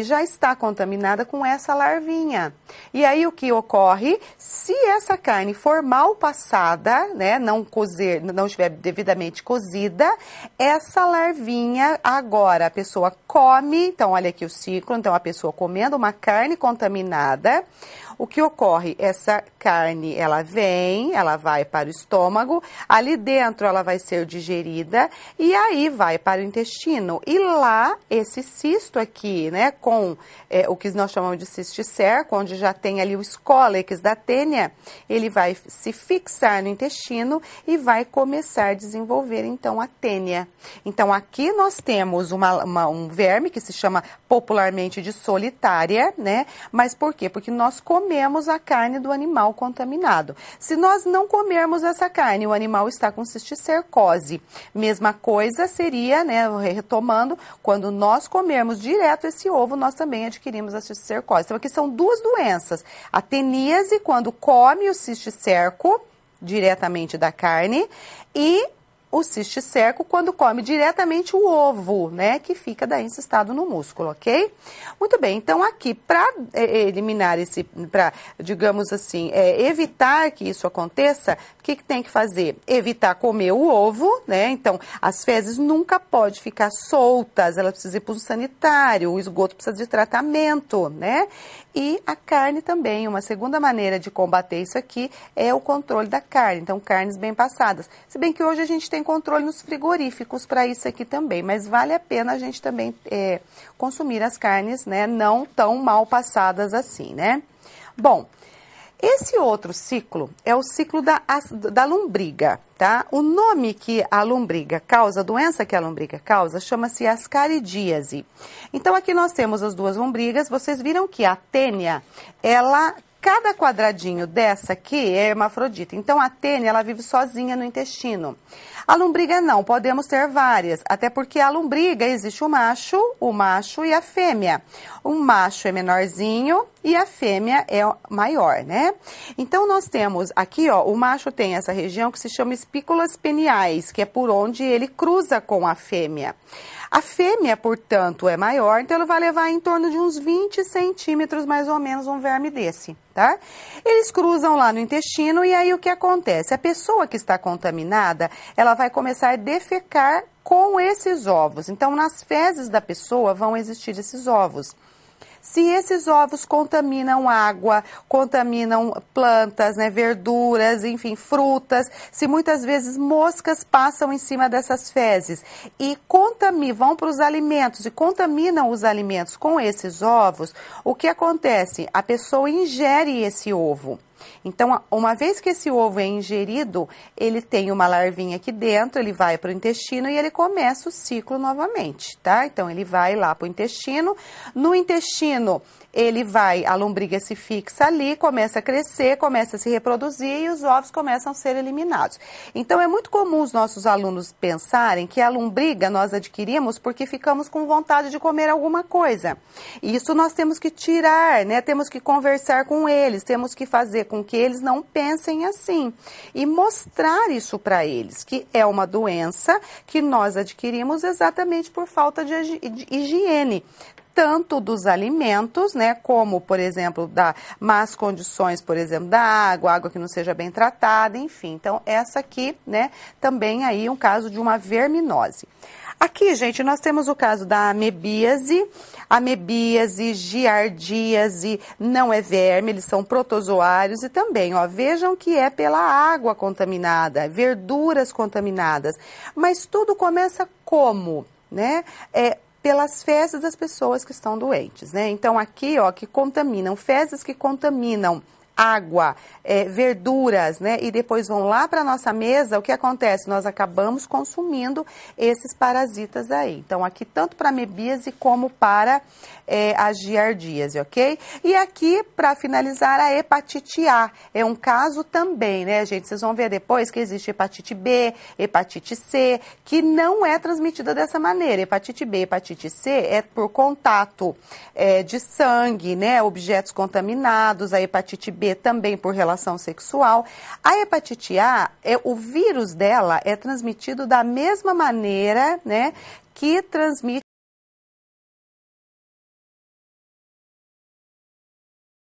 já está contaminada com essa larvinha. E aí, o que ocorre? Se essa carne for mal passada, né, não estiver devidamente cozida, essa larvinha, agora, a pessoa come, então, olha aqui o ciclo, então, a pessoa comendo uma carne contaminada, o que ocorre? Essa carne, ela vai para o estômago, ali dentro ela vai ser digerida e aí vai para o intestino. E lá, esse cisto aqui, né, com o que nós chamamos de cisticerco, onde já tem ali o escólex da tênia, ele vai se fixar no intestino e vai começar a desenvolver, então, a tênia. Então, aqui nós temos um verme que se chama popularmente de solitária, né? Mas por quê? Porque nós comemos a carne do animal contaminado. Se nós não comermos essa carne, o animal está com cisticercose. Mesma coisa seria, né, retomando, quando nós comermos direto esse ovo, nós também adquirimos a cisticercose. Então, aqui são duas doenças. A teníase, quando come o cisticerco diretamente da carne, e o cisticerco quando come diretamente o ovo, né, que fica daí encistado no músculo, ok? Muito bem, então aqui, para eliminar para, digamos assim, evitar que isso aconteça, o que tem que fazer? Evitar comer o ovo, né, então as fezes nunca podem ficar soltas, elas precisam ir para o sanitário, o esgoto precisa de tratamento, né? E a carne também, uma segunda maneira de combater isso aqui é o controle da carne, então carnes bem passadas. Se bem que hoje a gente tem controle nos frigoríficos para isso aqui também, mas vale a pena a gente também consumir as carnes, né, não tão mal passadas assim, né? Bom, esse outro ciclo é o ciclo da lombriga, tá? O nome que a lombriga causa, a doença que a lombriga causa, chama-se ascaridíase. Então, aqui nós temos as duas lombrigas, vocês viram que a tênia, cada quadradinho dessa aqui é hermafrodita. Então, a tênia, ela vive sozinha no intestino. A lombriga não, podemos ter várias, até porque a lombriga existe o macho e a fêmea. O macho é menorzinho e a fêmea é maior, né? Então, nós temos aqui, ó, o macho tem essa região que se chama espículas peniais, que é por onde ele cruza com a fêmea. A fêmea, portanto, é maior, então ela vai levar em torno de uns 20 centímetros, mais ou menos, um verme desse, tá? Eles cruzam lá no intestino e aí o que acontece? A pessoa que está contaminada, ela vai começar a defecar com esses ovos. Então, nas fezes da pessoa vão existir esses ovos. Se esses ovos contaminam água, contaminam plantas, né, verduras, enfim, frutas, se muitas vezes moscas passam em cima dessas fezes e vão para os alimentos e contaminam os alimentos com esses ovos, o que acontece? A pessoa ingere esse ovo. Então, uma vez que esse ovo é ingerido, ele tem uma larvinha aqui dentro, ele vai para o intestino e ele começa o ciclo novamente, tá? Então, ele vai lá para o intestino. No intestino, a lombriga se fixa ali, começa a crescer, começa a se reproduzir e os ovos começam a ser eliminados. Então, é muito comum os nossos alunos pensarem que a lombriga nós adquirimos porque ficamos com vontade de comer alguma coisa. E isso nós temos que tirar, né? Temos que conversar com eles, temos que fazer com que eles não pensem assim e mostrar isso para eles, que é uma doença que nós adquirimos exatamente por falta de higiene, tanto dos alimentos, né, como, por exemplo, das más condições, por exemplo, da água que não seja bem tratada, enfim. Então, essa aqui, né, também aí um caso de uma verminose. Aqui, gente, nós temos o caso da amebíase, giardíase, não é verme, eles são protozoários e também, ó, vejam que é pela água contaminada, verduras contaminadas, mas tudo começa como, né? Pelas fezes das pessoas que estão doentes, né? Então, aqui, ó, que contaminam, fezes que contaminam água, verduras, né? E depois vão lá para a nossa mesa, o que acontece? Nós acabamos consumindo esses parasitas aí. Então, aqui tanto para a amebíase como para a giardíase, ok? E aqui, para finalizar, a hepatite A. É um caso também, né, gente? Vocês vão ver depois que existe hepatite B, hepatite C, que não é transmitida dessa maneira. Hepatite B, hepatite C é por contato de sangue, né? Objetos contaminados. A hepatite B B também por relação sexual. A hepatite A, o vírus dela é transmitido da mesma maneira, né, que transmite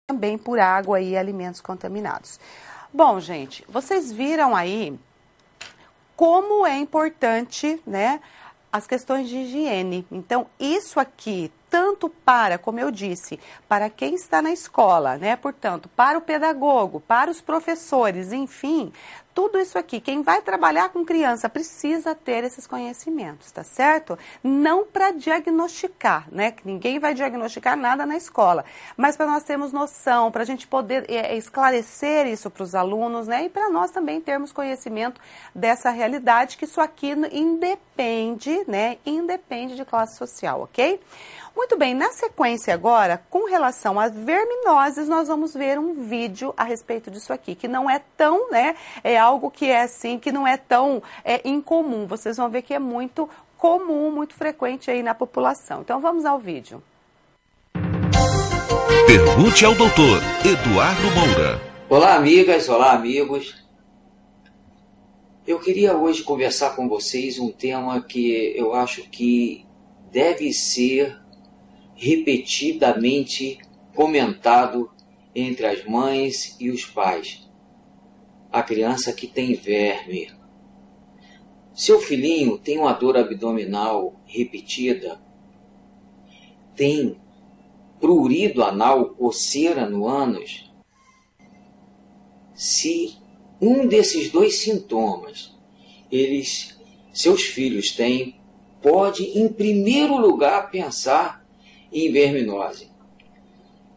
também por água e alimentos contaminados. Bom, gente, vocês viram aí como é importante, né, as questões de higiene. Então, isso aqui, tanto para, como eu disse, para quem está na escola, né, portanto, para o pedagogo, para os professores, enfim, tudo isso aqui, quem vai trabalhar com criança precisa ter esses conhecimentos, tá certo? Não para diagnosticar, né, que ninguém vai diagnosticar nada na escola, mas para nós termos noção, para a gente poder esclarecer isso para os alunos, né, e para nós também termos conhecimento dessa realidade, que isso aqui independe, né, independe de classe social, ok? Muito bem, na sequência agora, com relação às verminoses, nós vamos ver um vídeo a respeito disso aqui, que não é tão, né, é algo que é assim, que não é tão incomum. Vocês vão ver que é muito comum, muito frequente aí na população. Então vamos ao vídeo. Pergunte ao doutor Eduardo Moura. Olá, amigas, olá, amigos. Eu queria hoje conversar com vocês um tema que eu acho que deve ser repetidamente comentado entre as mães e os pais. A criança que tem verme. Seu filhinho tem uma dor abdominal repetida, tem prurido anal, coceira no ânus. Se um desses dois sintomas seus filhos têm, pode em primeiro lugar pensar em verminose.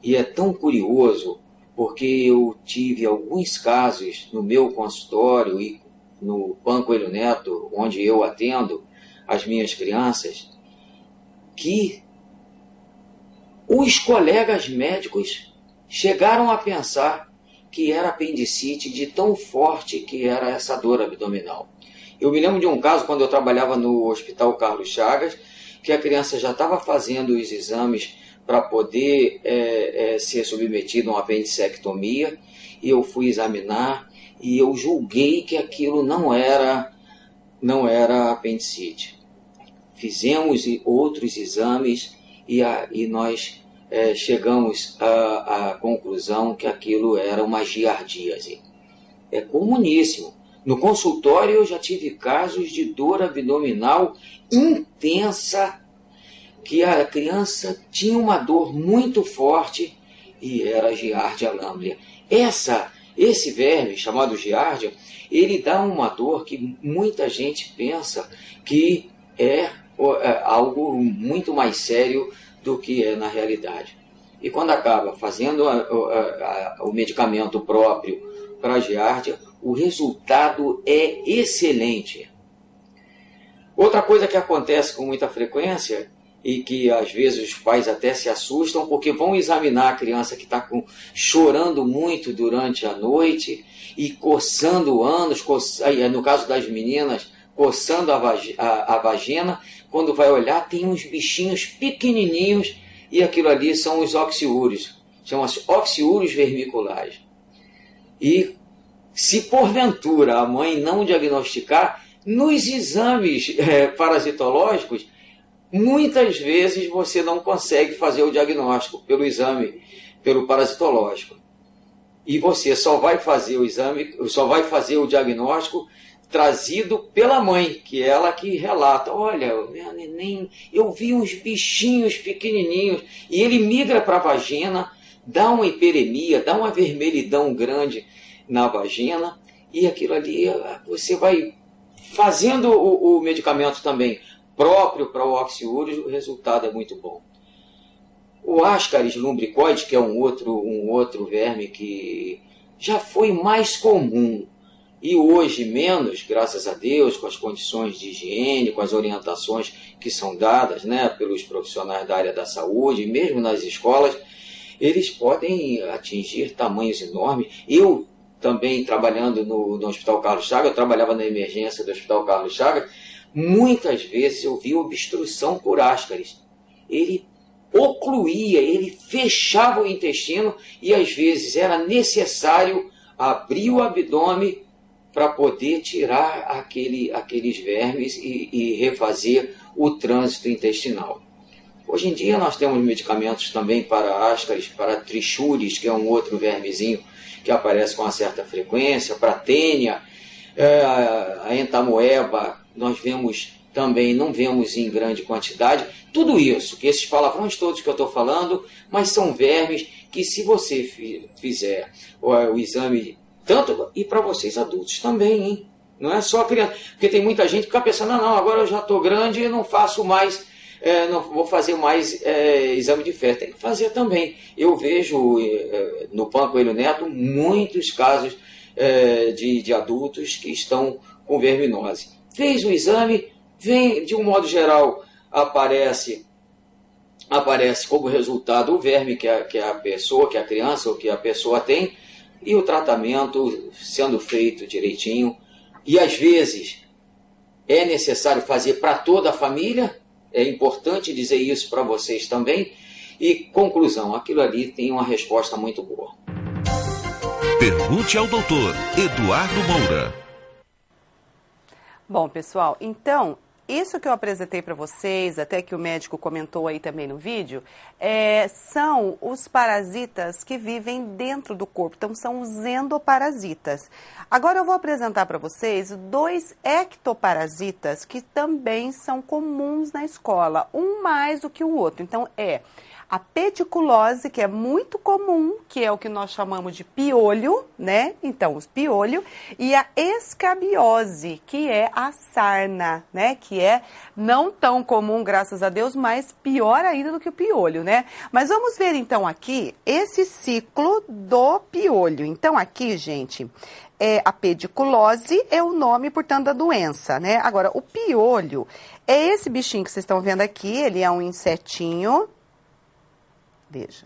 E é tão curioso, porque eu tive alguns casos no meu consultório e no Pan Coelho Neto, onde eu atendo as minhas crianças, que os colegas médicos chegaram a pensar que era apendicite, de tão forte que era essa dor abdominal. Eu me lembro de um caso quando eu trabalhava no Hospital Carlos Chagas, que a criança já estava fazendo os exames para poder ser submetida a uma apendicectomia, e eu fui examinar e eu julguei que aquilo não era apendicite. Fizemos outros exames e nós chegamos à conclusão que aquilo era uma giardíase. É comuníssimo. No consultório eu já tive casos de dor abdominal intensa, que a criança tinha uma dor muito forte e era Giardia lamblia. Esse verme chamado Giardia, ele dá uma dor que muita gente pensa que é algo muito mais sério do que é na realidade. E quando acaba fazendo o medicamento próprio para a Giardia, o resultado é excelente. Outra coisa que acontece com muita frequência e que às vezes os pais até se assustam porque vão examinar a criança que está chorando muito durante a noite e coçando o ânus, no caso das meninas, coçando a vagina, quando vai olhar tem uns bichinhos pequenininhos e aquilo ali são os oxiúrios, chamam-se oxiúrios vermiculares. E se porventura a mãe não diagnosticar, nos exames parasitológicos, muitas vezes você não consegue fazer o diagnóstico pelo parasitológico. E você só vai fazer o diagnóstico trazido pela mãe, que é ela que relata, olha, meu neném, eu vi uns bichinhos pequenininhos, e ele migra para a vagina, dá uma hiperemia, dá uma vermelhidão grande na vagina, e aquilo ali você vai fazendo o medicamento também próprio para o oxiúris, o resultado é muito bom. O Ascaris lumbricoides, que é um outro verme que já foi mais comum, e hoje menos, graças a Deus, com as condições de higiene, com as orientações que são dadas, né, pelos profissionais da área da saúde, mesmo nas escolas, eles podem atingir tamanhos enormes. Eu também, trabalhando no Hospital Carlos Chagas, eu trabalhava na emergência do Hospital Carlos Chagas, muitas vezes eu vi obstrução por Ascaris. Ele ocluía, ele fechava o intestino e às vezes era necessário abrir o abdômen para poder tirar aqueles vermes e refazer o trânsito intestinal. Hoje em dia nós temos medicamentos também para ascaris, para trichuris, que é um outro vermezinho que aparece com uma certa frequência, para tênia, a entamoeba, nós vemos também, não vemos em grande quantidade. Tudo isso, que esses palavrões todos que eu estou falando, mas são vermes que se você fizer o exame, tanto e para vocês adultos também, hein? Não é só criança, porque tem muita gente que fica pensando, não, agora eu já estou grande e não faço mais, não vou fazer mais exame de fezes. Tem que fazer também. Eu vejo no PAN Coelho Neto muitos casos de adultos que estão com verminose. Fez o exame, vem, de um modo geral, aparece como resultado o verme que a pessoa, que a criança ou que a pessoa tem, e o tratamento sendo feito direitinho. E às vezes é necessário fazer para toda a família, é importante dizer isso para vocês também. E conclusão, aquilo ali tem uma resposta muito boa. Pergunte ao doutor Eduardo Moura. Bom, pessoal, então, isso que eu apresentei para vocês, até que o médico comentou aí também no vídeo, são os parasitas que vivem dentro do corpo, então são os endoparasitas. Agora eu vou apresentar para vocês 2 ectoparasitas que também são comuns na escola, um mais do que o outro. Então a pediculose, que é muito comum, que é o que nós chamamos de piolho, né? Então, os piolho, e a escabiose, que é a sarna, né? Que é não tão comum, graças a Deus, mas pior ainda do que o piolho, né? Mas vamos ver, então, aqui, esse ciclo do piolho. Então, aqui, gente, a pediculose é o nome, portanto, da doença, né? Agora, o piolho é esse bichinho que vocês estão vendo aqui, ele é um insetinho. Veja,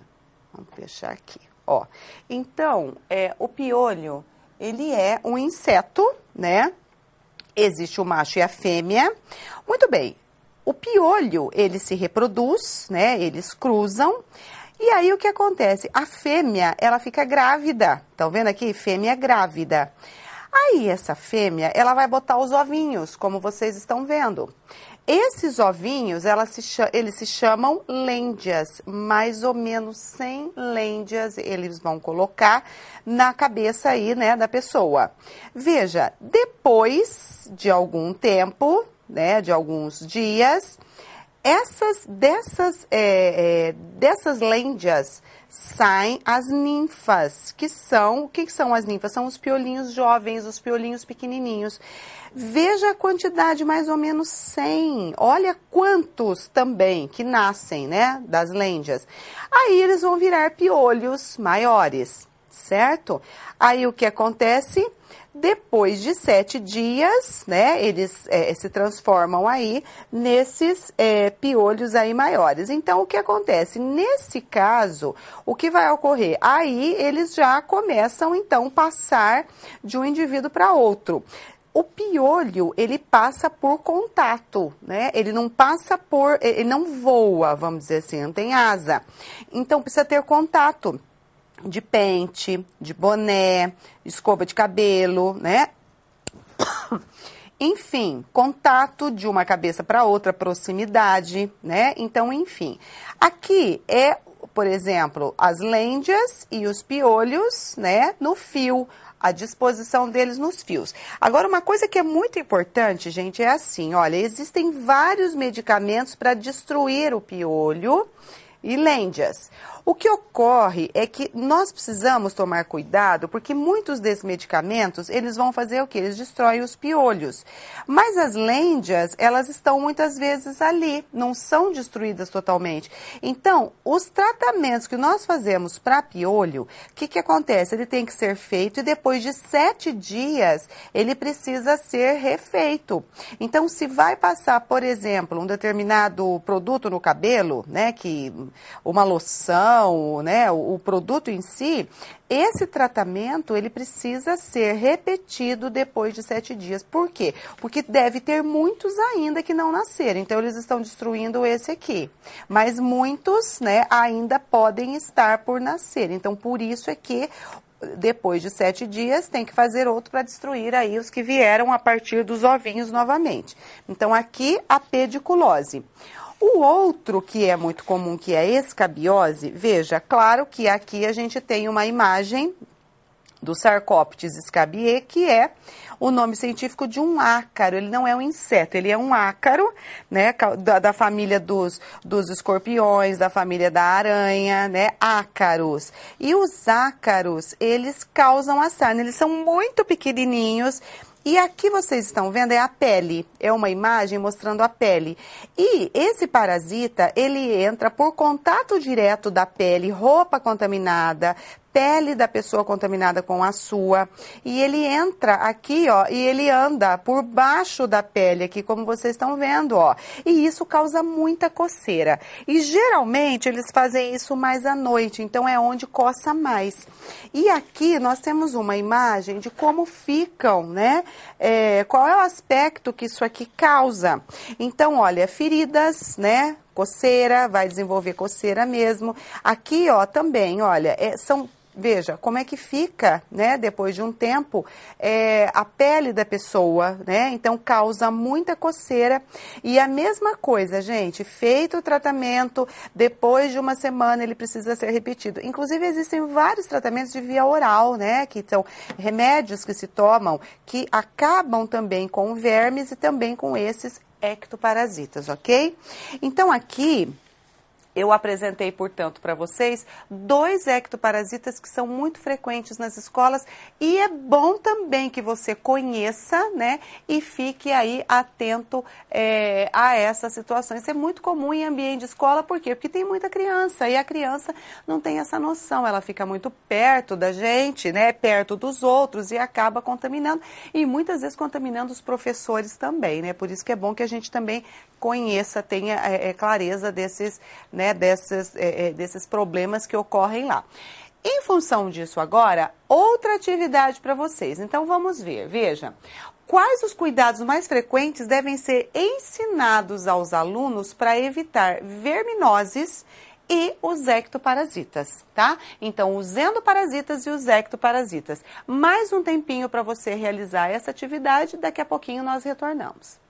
vamos fechar aqui, ó. Então, o piolho, ele é um inseto, né? Existe o macho e a fêmea. Muito bem, o piolho, ele se reproduz, né? Eles cruzam. E aí, o que acontece? A fêmea, ela fica grávida. Estão vendo aqui? Fêmea grávida. Aí, essa fêmea, ela vai botar os ovinhos, como vocês estão vendo. Esses ovinhos, eles se chamam lêndias, mais ou menos 100 lêndias eles vão colocar na cabeça aí, né, da pessoa. Veja, depois de algum tempo, né, de alguns dias, dessas lêndias saem as ninfas, o que são as ninfas? São os piolinhos jovens, os piolinhos pequenininhos. Veja a quantidade, mais ou menos 100. Olha quantos também que nascem, né, das lêndias. Aí eles vão virar piolhos maiores, certo? Aí o que acontece? Depois de 7 dias, né, eles se transformam aí nesses piolhos aí maiores. Então, o que acontece? Nesse caso, o que vai ocorrer? Aí eles já começam, então, passar de um indivíduo para outro. O piolho, ele passa por contato, né? Ele não voa, vamos dizer assim, não tem asa. Então, precisa ter contato de pente, de boné, escova de cabelo, né? Enfim, contato de uma cabeça para outra, proximidade, né? Então, enfim. Aqui por exemplo, as lêndias e os piolhos, né? No fio, a disposição deles nos fios. Agora, uma coisa que é muito importante, gente, é assim, olha, existem vários medicamentos para destruir o piolho e lêndias. O que ocorre é que nós precisamos tomar cuidado, porque muitos desses medicamentos, eles vão fazer o quê? Eles destroem os piolhos. Mas as lêndias, elas estão muitas vezes ali, não são destruídas totalmente. Então, os tratamentos que nós fazemos para piolho, o que acontece? Ele tem que ser feito e depois de 7 dias, ele precisa ser refeito. Então, se vai passar, por exemplo, um determinado produto no cabelo, né, que uma loção, né, o produto em si, esse tratamento ele precisa ser repetido depois de 7 dias. Por quê? Porque deve ter muitos ainda que não nasceram. Então eles estão destruindo esse aqui. Mas muitos, né, ainda podem estar por nascer. Então por isso é que depois de 7 dias tem que fazer outro para destruir aí os que vieram a partir dos ovinhos novamente. Então aqui a pediculose. O outro que é muito comum, que é a escabiose, veja, claro que aqui a gente tem uma imagem do Sarcoptes scabiei, que é o nome científico de um ácaro. Ele não é um inseto, ele é um ácaro, né, da família dos escorpiões, da família da aranha, né, ácaros. E os ácaros, eles causam a sarna, eles são muito pequenininhos. E aqui vocês estão vendo é a pele, é uma imagem mostrando a pele. E esse parasita, ele entra por contato direto da pele, roupa contaminada, pele da pessoa contaminada com a sua, e ele entra aqui, ó, e ele anda por baixo da pele aqui, como vocês estão vendo, ó, e isso causa muita coceira. E geralmente eles fazem isso mais à noite, então é onde coça mais. E aqui nós temos uma imagem de como ficam, né, qual é o aspecto que isso aqui causa. Então, olha, feridas, né, coceira, vai desenvolver coceira mesmo. Aqui, ó, também, olha, veja como é que fica, né, depois de um tempo, a pele da pessoa, né, então causa muita coceira. E a mesma coisa, gente, feito o tratamento, depois de uma semana ele precisa ser repetido. Inclusive existem vários tratamentos de via oral, né, que são remédios que se tomam, que acabam também com vermes e também com esses ectoparasitas, ok? Então aqui eu apresentei, portanto, para vocês 2 ectoparasitas que são muito frequentes nas escolas e é bom também que você conheça, né, e fique aí atento a essas situações. Isso é muito comum em ambiente de escola, por quê? Porque tem muita criança e a criança não tem essa noção, ela fica muito perto da gente, né, perto dos outros e acaba contaminando e muitas vezes contaminando os professores também, né, por isso que é bom que a gente também conheça, tenha clareza desses, né, desses problemas que ocorrem lá. Em função disso agora, outra atividade para vocês. Então vamos ver, veja, quais os cuidados mais frequentes devem ser ensinados aos alunos para evitar verminoses e os ectoparasitas, tá? Então, os endoparasitas e os ectoparasitas. Mais um tempinho para você realizar essa atividade, daqui a pouquinho nós retornamos.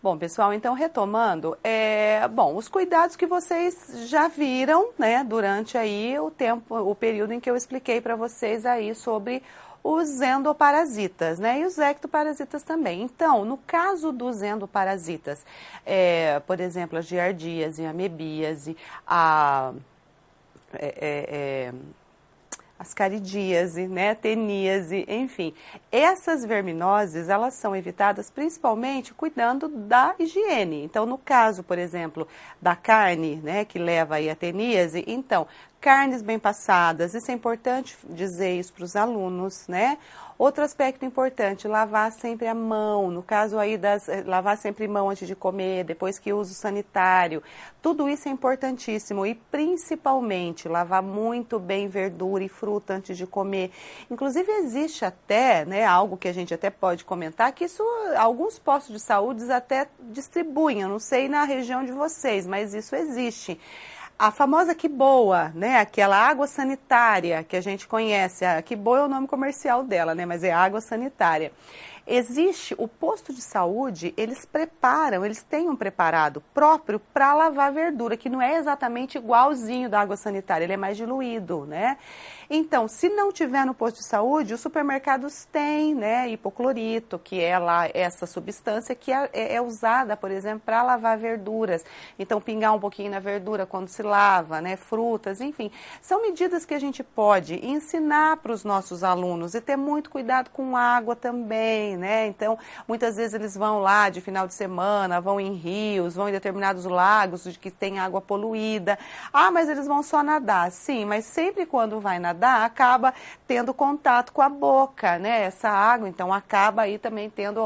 Bom, pessoal, então retomando, os cuidados que vocês já viram, né, durante aí o período em que eu expliquei para vocês aí sobre os endoparasitas, né, e os ectoparasitas também. Então, no caso dos endoparasitas, por exemplo, as giardíase, a amebíase, ascaridíase, né, teníase, enfim. Essas verminoses, elas são evitadas principalmente cuidando da higiene. Então, no caso, por exemplo, da carne, né, que leva aí a teníase, então, carnes bem passadas, isso é importante dizer isso para os alunos, né? Outro aspecto importante, lavar sempre a mão, no caso aí lavar sempre a mão antes de comer, depois que usa o sanitário, tudo isso é importantíssimo e principalmente lavar muito bem verdura e fruta antes de comer. Inclusive existe até, né, algo que a gente até pode comentar, que isso alguns postos de saúde até distribuem, eu não sei na região de vocês, mas isso existe. A famosa Que Boa, né, aquela água sanitária que a gente conhece, a Que Boa é o nome comercial dela, né, mas é água sanitária. Existe o posto de saúde, eles têm um preparado próprio para lavar verdura, que não é exatamente igualzinho da água sanitária, ele é mais diluído, né? Então, se não tiver no posto de saúde, os supermercados têm, né, hipoclorito, que é lá essa substância que é usada, por exemplo, para lavar verduras. Então, pingar um pouquinho na verdura quando se lava, né, frutas, enfim. São medidas que a gente pode ensinar para os nossos alunos e ter muito cuidado com água também, né? Então, muitas vezes eles vão lá de final de semana, vão em rios, vão em determinados lagos que tem água poluída. Ah, mas eles vão só nadar. Sim, mas sempre quando vai nadar, acaba tendo contato com a boca, né? Essa água, então acaba aí também tendo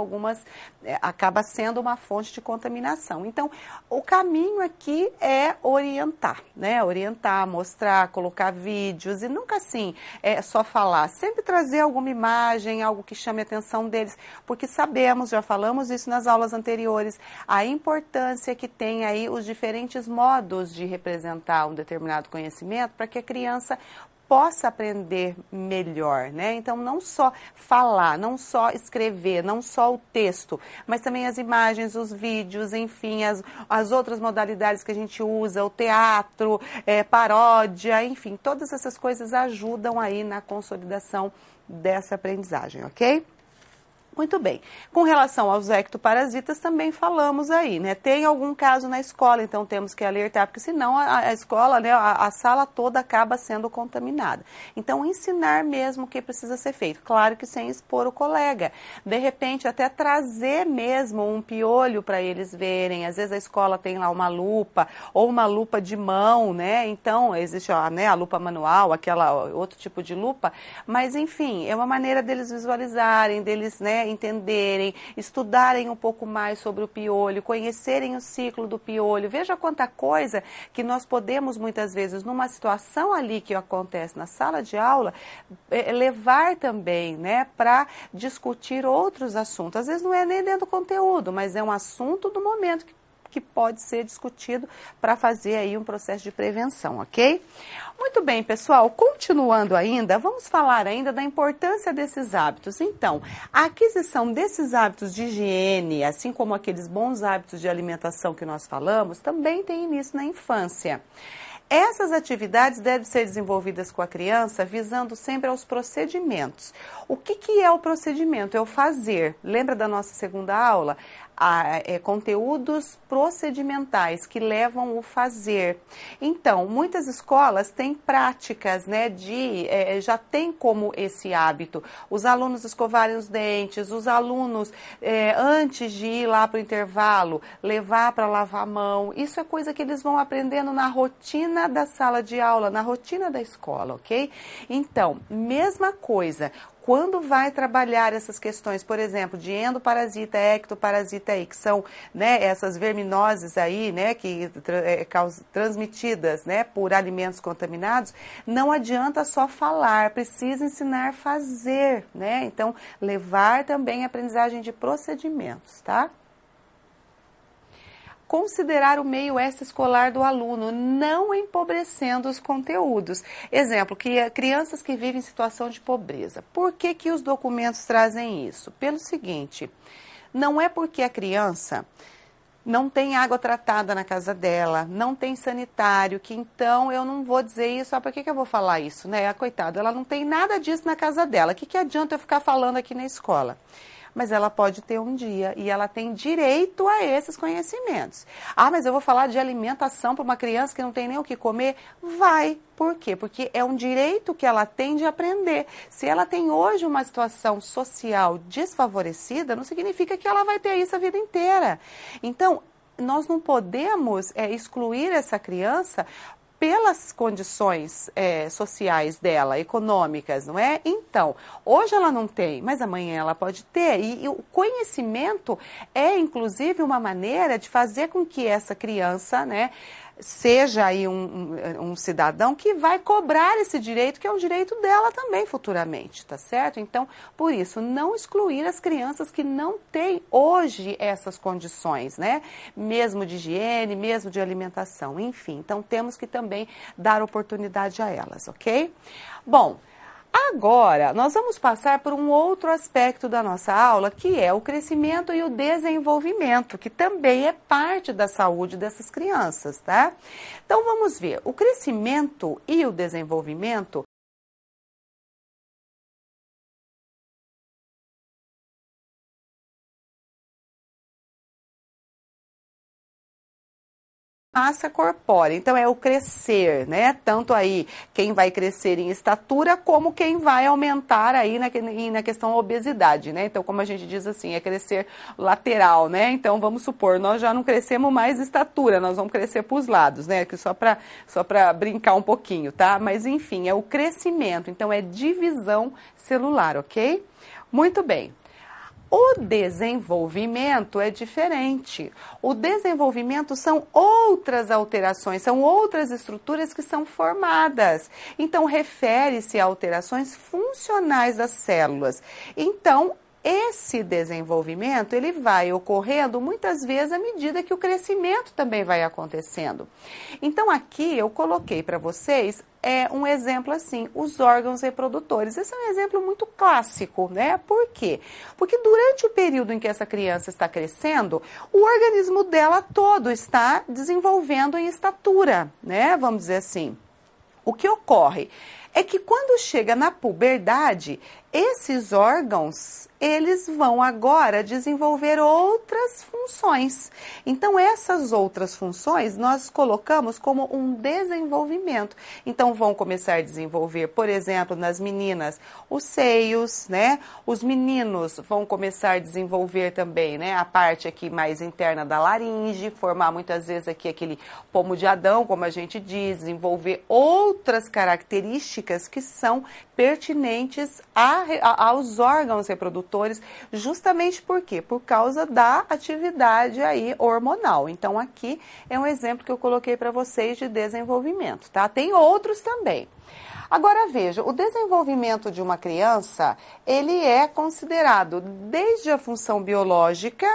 acaba sendo uma fonte de contaminação. Então, o caminho aqui é orientar, né? Orientar, mostrar, colocar vídeos e nunca assim, só falar. Sempre trazer alguma imagem, algo que chame a atenção deles, porque sabemos, já falamos isso nas aulas anteriores, a importância que tem aí os diferentes modos de representar um determinado conhecimento para que a criança possa aprender melhor, né? Então, não só falar, não só escrever, não só o texto, mas também as imagens, os vídeos, enfim, as outras modalidades que a gente usa, o teatro, paródia, enfim, todas essas coisas ajudam aí na consolidação dessa aprendizagem, ok? Muito bem. Com relação aos ectoparasitas, também falamos aí, né? Tem algum caso na escola, então temos que alertar, porque senão a escola, né, a sala toda acaba sendo contaminada. Então, ensinar mesmo o que precisa ser feito. Claro que sem expor o colega. De repente, até trazer mesmo um piolho para eles verem. Às vezes a escola tem lá uma lupa, ou uma lupa de mão, né? Então, existe né, a lupa manual, outro tipo de lupa. Mas, enfim, é uma maneira deles visualizarem, deles, né, entenderem, estudarem um pouco mais sobre o piolho, conhecerem o ciclo do piolho. Veja quanta coisa que nós podemos muitas vezes, numa situação ali que acontece na sala de aula, levar também, né, para discutir outros assuntos. Às vezes não é nem dentro do conteúdo, mas é um assunto do momento que pode ser discutido para fazer aí um processo de prevenção, ok? Muito bem, pessoal, continuando ainda, vamos falar ainda da importância desses hábitos. Então, a aquisição desses hábitos de higiene, assim como aqueles bons hábitos de alimentação que nós falamos, também tem início na infância. Essas atividades devem ser desenvolvidas com a criança visando sempre aos procedimentos. O que é o procedimento? É o fazer. Lembra da nossa segunda aula? Conteúdos procedimentais que levam o fazer. Então, muitas escolas têm práticas, né, já tem como esse hábito. Os alunos escovarem os dentes, os alunos, antes de ir lá para o intervalo, levar para lavar a mão. Isso é coisa que eles vão aprendendo na rotina da sala de aula, na rotina da escola, ok? Então, mesma coisa. Quando vai trabalhar essas questões, por exemplo, de endoparasita, ectoparasita aí, que são, né, essas verminoses aí, né, que transmitidas, né, por alimentos contaminados, não adianta só falar, precisa ensinar a fazer, né? Então, levar também a aprendizagem de procedimentos, tá? Considerar o meio extraescolar do aluno, não empobrecendo os conteúdos. Exemplo, crianças que vivem em situação de pobreza. Por que os documentos trazem isso? Pelo seguinte, não é porque a criança não tem água tratada na casa dela, não tem sanitário, que então eu não vou dizer isso, para que eu vou falar isso, né? Coitada, ela não tem nada disso na casa dela, o que adianta eu ficar falando aqui na escola? Mas ela pode ter um dia e ela tem direito a esses conhecimentos. Ah, mas eu vou falar de alimentação para uma criança que não tem nem o que comer? Vai. Por quê? Porque é um direito que ela tem de aprender. Se ela tem hoje uma situação social desfavorecida, não significa que ela vai ter isso a vida inteira. Então, nós não podemos excluir essa criança pelas condições sociais dela, econômicas, não é? Então, hoje ela não tem, mas amanhã ela pode ter. E o conhecimento é, inclusive, uma maneira de fazer com que essa criança, né, seja aí um cidadão que vai cobrar esse direito, que é um direito dela também futuramente, tá certo? Então, por isso, não excluir as crianças que não têm hoje essas condições, né? Mesmo de higiene, mesmo de alimentação, enfim. Então, temos que também dar oportunidade a elas, ok? Bom, agora, nós vamos passar por um outro aspecto da nossa aula, que é o crescimento e o desenvolvimento, que também é parte da saúde dessas crianças, tá? Então, vamos ver. O crescimento e o desenvolvimento massa corpórea, então é o crescer, né? Tanto aí quem vai crescer em estatura, como quem vai aumentar aí na questão da obesidade, né? Então, como a gente diz assim, é crescer lateral, né? Então, vamos supor, nós já não crescemos mais estatura, nós vamos crescer para os lados, né? Que só para brincar um pouquinho, tá? Mas, enfim, é o crescimento, então é divisão celular, ok? Muito bem. O desenvolvimento é diferente. O desenvolvimento são outras alterações, são outras estruturas que são formadas. Então, refere-se a alterações funcionais das células. Então, esse desenvolvimento, ele vai ocorrendo muitas vezes à medida que o crescimento também vai acontecendo. Então, aqui eu coloquei para vocês um exemplo assim, os órgãos reprodutores. Esse é um exemplo muito clássico, né? Por quê? Porque durante o período em que essa criança está crescendo, o organismo dela todo está desenvolvendo em estatura, né? Vamos dizer assim. O que ocorre é que quando chega na puberdade, esses órgãos, eles vão agora desenvolver outras funções. Então, essas outras funções nós colocamos como um desenvolvimento. Então, vão começar a desenvolver, por exemplo, nas meninas, os seios, né? Os meninos vão começar a desenvolver também, né, a parte aqui mais interna da laringe, formar muitas vezes aqui aquele pomo de Adão, como a gente diz, desenvolver outras características que são pertinentes aos órgãos reprodutores, justamente por quê? Por causa da atividade aí hormonal. Então, aqui é um exemplo que eu coloquei para vocês de desenvolvimento, tá? Tem outros também. Agora, veja, o desenvolvimento de uma criança, ele é considerado desde a função biológica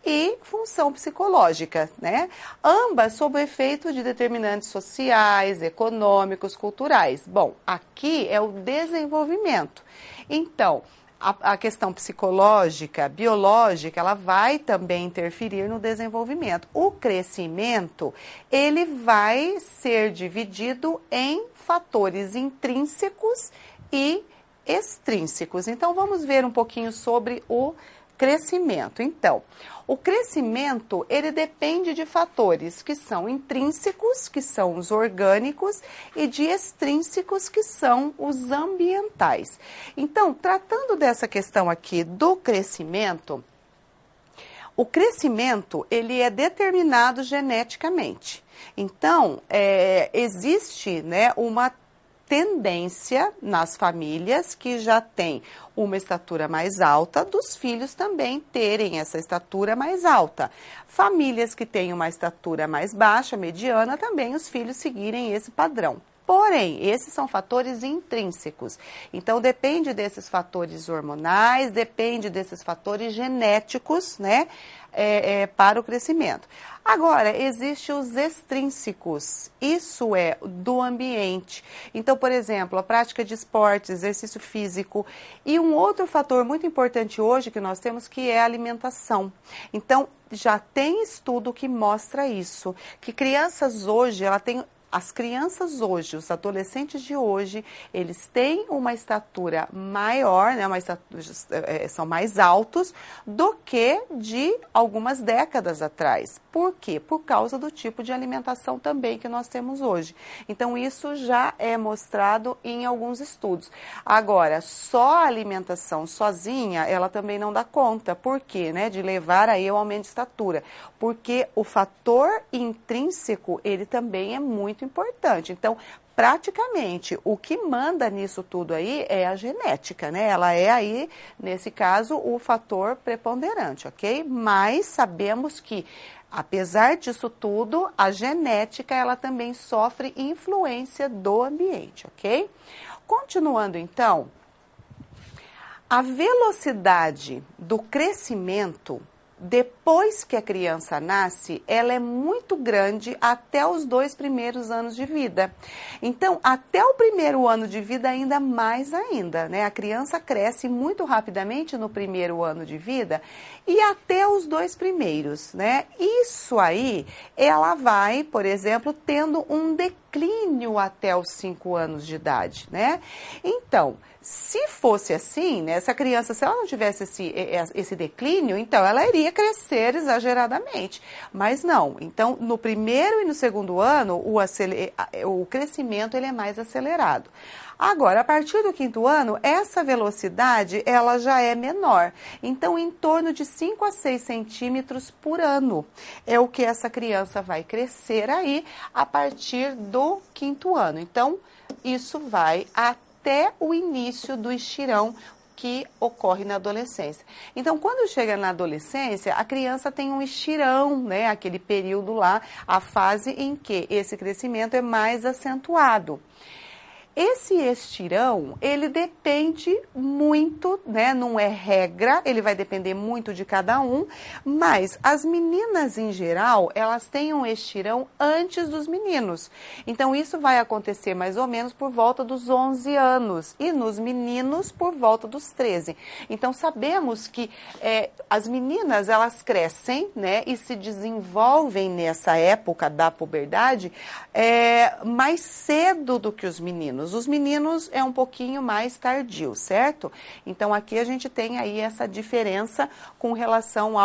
e função psicológica, né? Ambas sob o efeito de determinantes sociais, econômicos, culturais. Bom, aqui é o desenvolvimento. Então, a questão psicológica, biológica, ela vai também interferir no desenvolvimento. O crescimento, ele vai ser dividido em fatores intrínsecos e extrínsecos. Então, vamos ver um pouquinho sobre o crescimento. Então, o crescimento, ele depende de fatores que são intrínsecos, que são os orgânicos, e de extrínsecos, que são os ambientais. Então, tratando dessa questão aqui do crescimento, o crescimento, ele é determinado geneticamente. Então, existe, né, uma tendência nas famílias que já têm uma estatura mais alta, dos filhos também terem essa estatura mais alta. Famílias que têm uma estatura mais baixa, mediana, também os filhos seguirem esse padrão. Porém, esses são fatores intrínsecos. Então, depende desses fatores hormonais, depende desses fatores genéticos, né? para o crescimento. Agora, existem os extrínsecos, isso é do ambiente. Então, por exemplo, a prática de esportes, exercício físico. E um outro fator muito importante hoje que nós temos, que é a alimentação. Então, já tem estudo que mostra isso, que crianças hoje, as crianças hoje, os adolescentes de hoje, eles têm uma estatura maior, né, são mais altos do que de algumas décadas atrás. Por quê? Por causa do tipo de alimentação também que nós temos hoje. Então, isso já é mostrado em alguns estudos. Agora, só a alimentação sozinha, ela também não dá conta. Por quê? Né, de levar aí ao aumento de estatura. Porque o fator intrínseco, ele também é muito importante. Então, praticamente, o que manda nisso tudo aí é a genética, né? Ela é aí, nesse caso, o fator preponderante, ok? Mas sabemos que, apesar disso tudo, a genética, ela também sofre influência do ambiente, ok? Continuando, então, a velocidade do crescimento depois que a criança nasce, ela é muito grande até os 2 primeiros anos de vida. Então, até o primeiro ano de vida, ainda mais ainda, né? A criança cresce muito rapidamente no primeiro ano de vida e até os 2 primeiros, né? Isso aí, ela vai, por exemplo, tendo um declínio até os 5 anos de idade, né? Então, se fosse assim, né, essa criança, se ela não tivesse esse declínio, então ela iria crescer exageradamente. Mas não. Então, no primeiro e no segundo ano, o crescimento ele é mais acelerado. Agora, a partir do 5º ano, essa velocidade ela já é menor. Então, em torno de 5 a 6 centímetros por ano é o que essa criança vai crescer aí a partir do 5º ano. Então, isso vai até o início do estirão que ocorre na adolescência. Então, quando chega na adolescência, a criança tem um estirão, né? Aquele período lá, a fase em que esse crescimento é mais acentuado. Esse estirão, ele depende muito, né? Não é regra, ele vai depender muito de cada um, mas as meninas em geral, elas têm um estirão antes dos meninos. Então, isso vai acontecer mais ou menos por volta dos 11 anos e nos meninos por volta dos 13. Então, sabemos que as meninas, elas crescem, né? E se desenvolvem nessa época da puberdade mais cedo do que os meninos. Os meninos é um pouquinho mais tardio, certo? Então, aqui a gente tem aí essa diferença com relação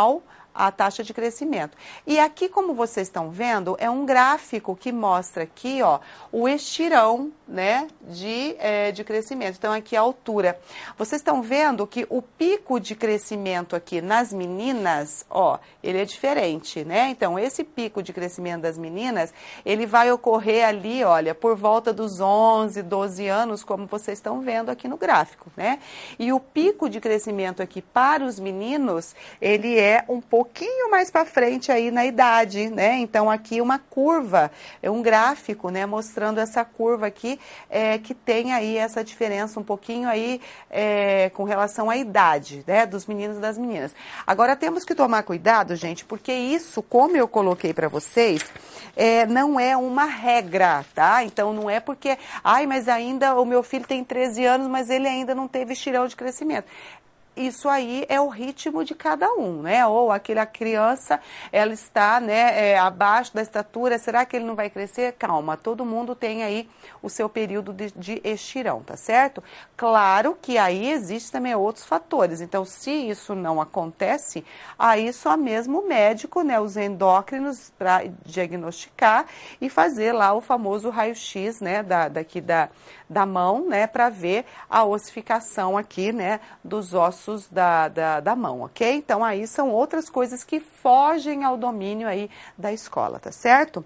a taxa de crescimento. E aqui, como vocês estão vendo, é um gráfico que mostra aqui, ó, o estirão, né, de crescimento. Então, aqui a altura. Vocês estão vendo que o pico de crescimento aqui nas meninas, ó, ele é diferente, né? Então, esse pico de crescimento das meninas, ele vai ocorrer ali, olha, por volta dos 11, 12 anos, como vocês estão vendo aqui no gráfico, né? E o pico de crescimento aqui para os meninos, ele é um pouquinho mais para frente aí na idade, né? Então, aqui uma curva, é um gráfico, né, mostrando essa curva aqui, que tem aí essa diferença um pouquinho aí com relação à idade, né, dos meninos e das meninas. Agora, temos que tomar cuidado, gente, porque isso, como eu coloquei para vocês, não é uma regra, tá? Então, não é porque, mas ainda o meu filho tem 13 anos, mas ele ainda não teve estirão de crescimento. Isso aí é o ritmo de cada um, né? Ou aquela criança, ela está, né, abaixo da estatura, será que ele não vai crescer? Calma, todo mundo tem aí o seu período de estirão, tá certo? Claro que aí existem também outros fatores. Então, se isso não acontece, aí só mesmo o médico, né, os endócrinos, para diagnosticar e fazer lá o famoso raio-x, né, daqui da mão, né, para ver a ossificação aqui, né, dos ossos da mão, ok? Então, aí são outras coisas que fogem ao domínio aí da escola, tá certo?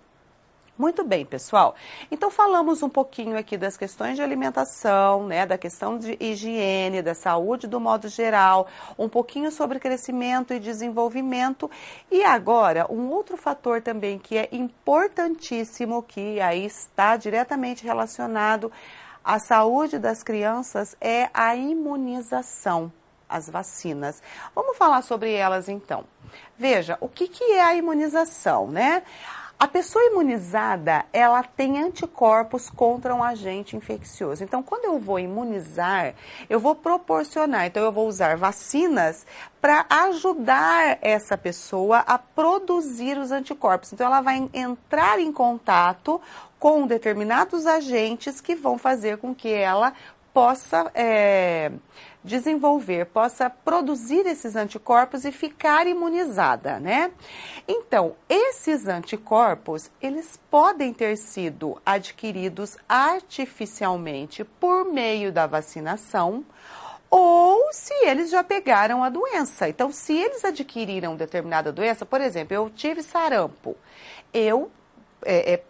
Muito bem, pessoal. Então, falamos um pouquinho aqui das questões de alimentação, né, da questão de higiene, da saúde do modo geral, um pouquinho sobre crescimento e desenvolvimento. E agora, um outro fator também que é importantíssimo, que aí está diretamente relacionado à saúde das crianças, é a imunização, as vacinas. Vamos falar sobre elas, então. Veja, o que é a imunização, né? A pessoa imunizada, ela tem anticorpos contra um agente infeccioso. Então, quando eu vou imunizar, eu vou proporcionar, então eu vou usar vacinas para ajudar essa pessoa a produzir os anticorpos. Então, ela vai entrar em contato com determinados agentes que vão fazer com que ela possa desenvolver, possa produzir esses anticorpos e ficar imunizada, né? Então, esses anticorpos, eles podem ter sido adquiridos artificialmente por meio da vacinação, ou se eles já pegaram a doença. Então, se eles adquiriram determinada doença, por exemplo, eu tive sarampo, eu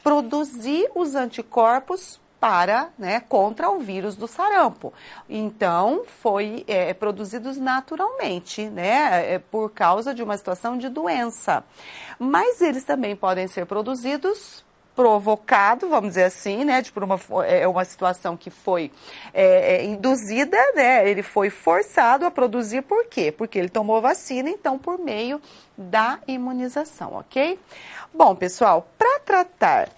produzi os anticorpos contra o vírus do sarampo. Então, foi produzidos naturalmente, né, por causa de uma situação de doença. Mas eles também podem ser produzidos provocado, vamos dizer assim, né, por uma situação que foi induzida, né, ele foi forçado a produzir, por quê? Porque ele tomou vacina, então, por meio da imunização, ok? Bom, pessoal, para tratar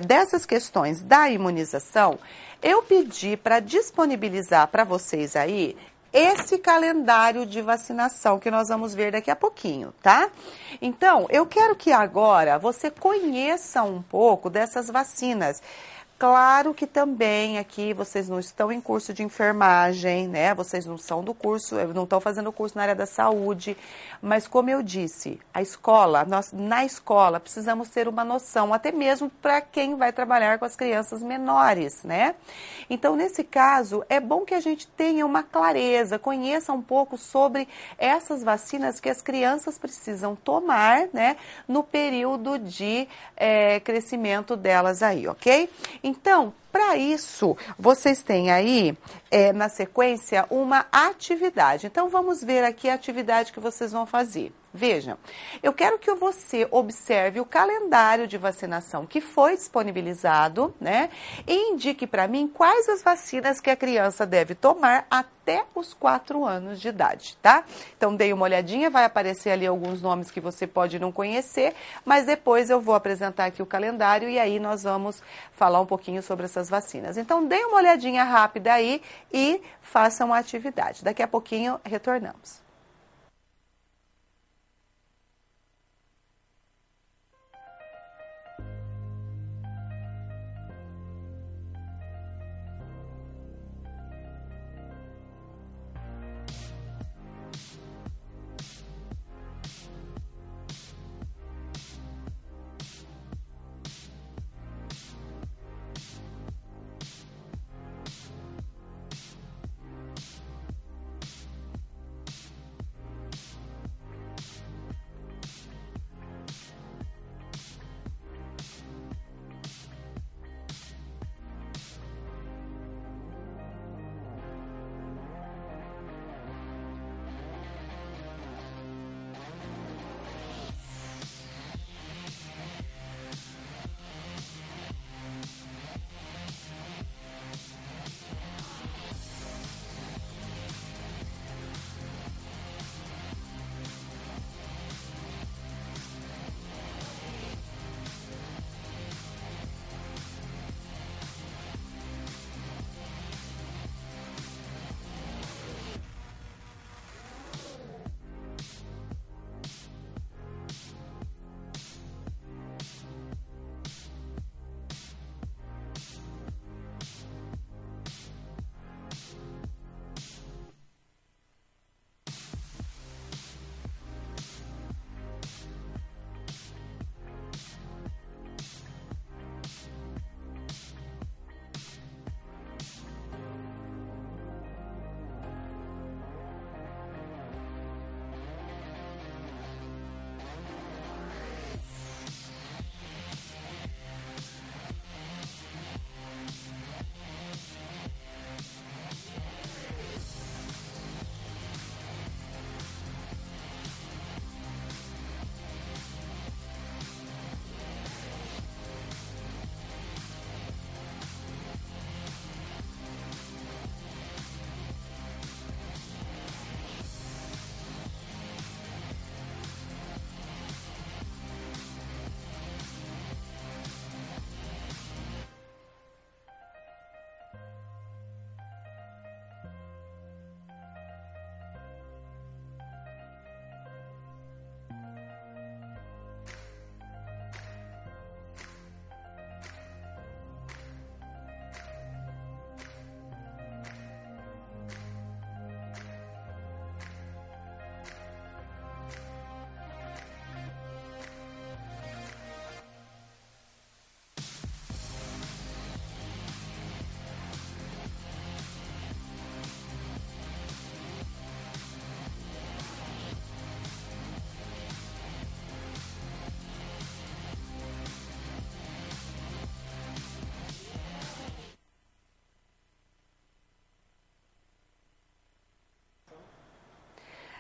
dessas questões da imunização, eu pedi para disponibilizar para vocês aí esse calendário de vacinação que nós vamos ver daqui a pouquinho, tá? Então, eu quero que agora você conheça um pouco dessas vacinas. Claro que também aqui vocês não estão em curso de enfermagem, né? Vocês não são do curso, não estão fazendo curso na área da saúde, mas como eu disse, nós na escola precisamos ter uma noção, até mesmo para quem vai trabalhar com as crianças menores, né? Então, nesse caso, é bom que a gente tenha uma clareza, conheça um pouco sobre essas vacinas que as crianças precisam tomar, né? No período de crescimento delas aí, ok? Então, para isso, vocês têm aí, na sequência, uma atividade. Então, vamos ver aqui a atividade que vocês vão fazer. Vejam, eu quero que você observe o calendário de vacinação que foi disponibilizado, né? E indique para mim quais as vacinas que a criança deve tomar até os 4 anos de idade, tá? Então, dei uma olhadinha, vai aparecer ali alguns nomes que você pode não conhecer, mas depois eu vou apresentar aqui o calendário e aí nós vamos falar um pouquinho sobre essas vacinas. Então, dê uma olhadinha rápida aí e façam a atividade. Daqui a pouquinho, retornamos.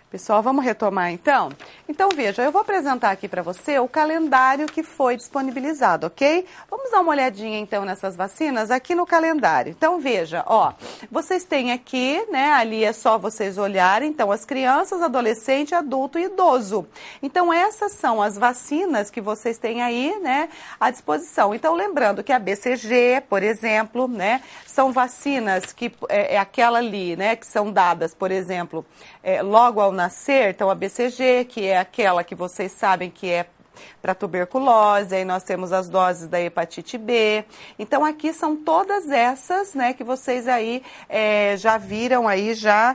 Pessoal, vamos retomar então? Então, veja, eu vou apresentar aqui para você o calendário que foi disponibilizado, ok? Vamos dar uma olhadinha então nessas vacinas aqui no calendário. Então, veja, ó, vocês têm aqui, né, ali é só vocês olharem, então, as crianças, adolescente, adulto e idoso. Então, essas são as vacinas que vocês têm aí, né, à disposição. Então, lembrando que a BCG, por exemplo, né, são vacinas que é aquela ali, né, que são dadas, por exemplo, logo ao nascer, então a BCG, que é aquela que vocês sabem que é para tuberculose, aí nós temos as doses da hepatite B. Então aqui são todas essas, né, que vocês aí já viram aí, já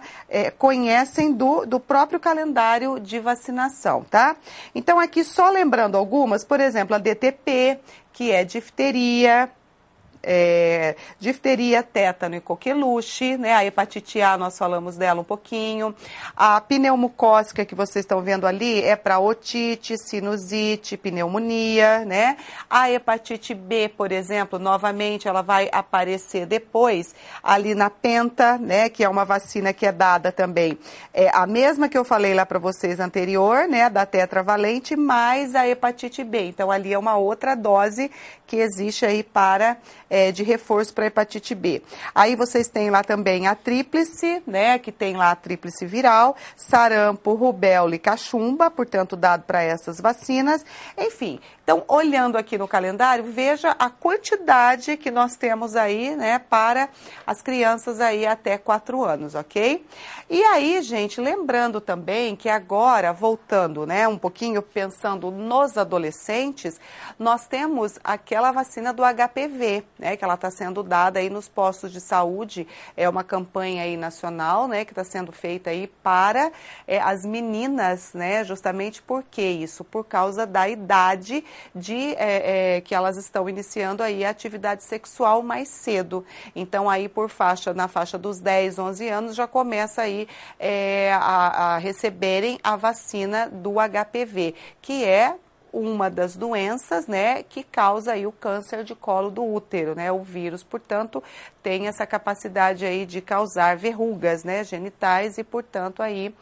conhecem do próprio calendário de vacinação, tá? Então aqui só lembrando algumas, por exemplo, a DTP, que é difteria, difteria, tétano e coqueluche, né? A hepatite A, nós falamos dela um pouquinho. A pneumocócica que vocês estão vendo ali é para otite, sinusite, pneumonia, né? A hepatite B, por exemplo, novamente ela vai aparecer depois ali na penta, né? Que é uma vacina que é dada também. É a mesma que eu falei lá para vocês anterior, né? Da tetravalente, mais a hepatite B. Então ali é uma outra dose que existe aí para de reforço para hepatite B. Aí vocês têm lá também a tríplice, né, que tem lá a tríplice viral, sarampo, rubéola e cachumba, portanto, dado para essas vacinas. Enfim, então, olhando aqui no calendário, veja a quantidade que nós temos aí, né, para as crianças aí até 4 anos, ok? E aí, gente, lembrando também que agora, voltando, né, um pouquinho pensando nos adolescentes, nós temos aquela vacina do HPV, né, que ela está sendo dada aí nos postos de saúde, é uma campanha aí nacional, né, que está sendo feita aí para as meninas, né, justamente por que isso? Por causa da idade que elas estão iniciando aí a atividade sexual mais cedo. Então aí na faixa dos 10, 11 anos já começa aí a receberem a vacina do HPV, que é uma das doenças, né, que causa aí o câncer de colo do útero, né, o vírus, portanto, tem essa capacidade aí de causar verrugas, né, genitais e, portanto, aí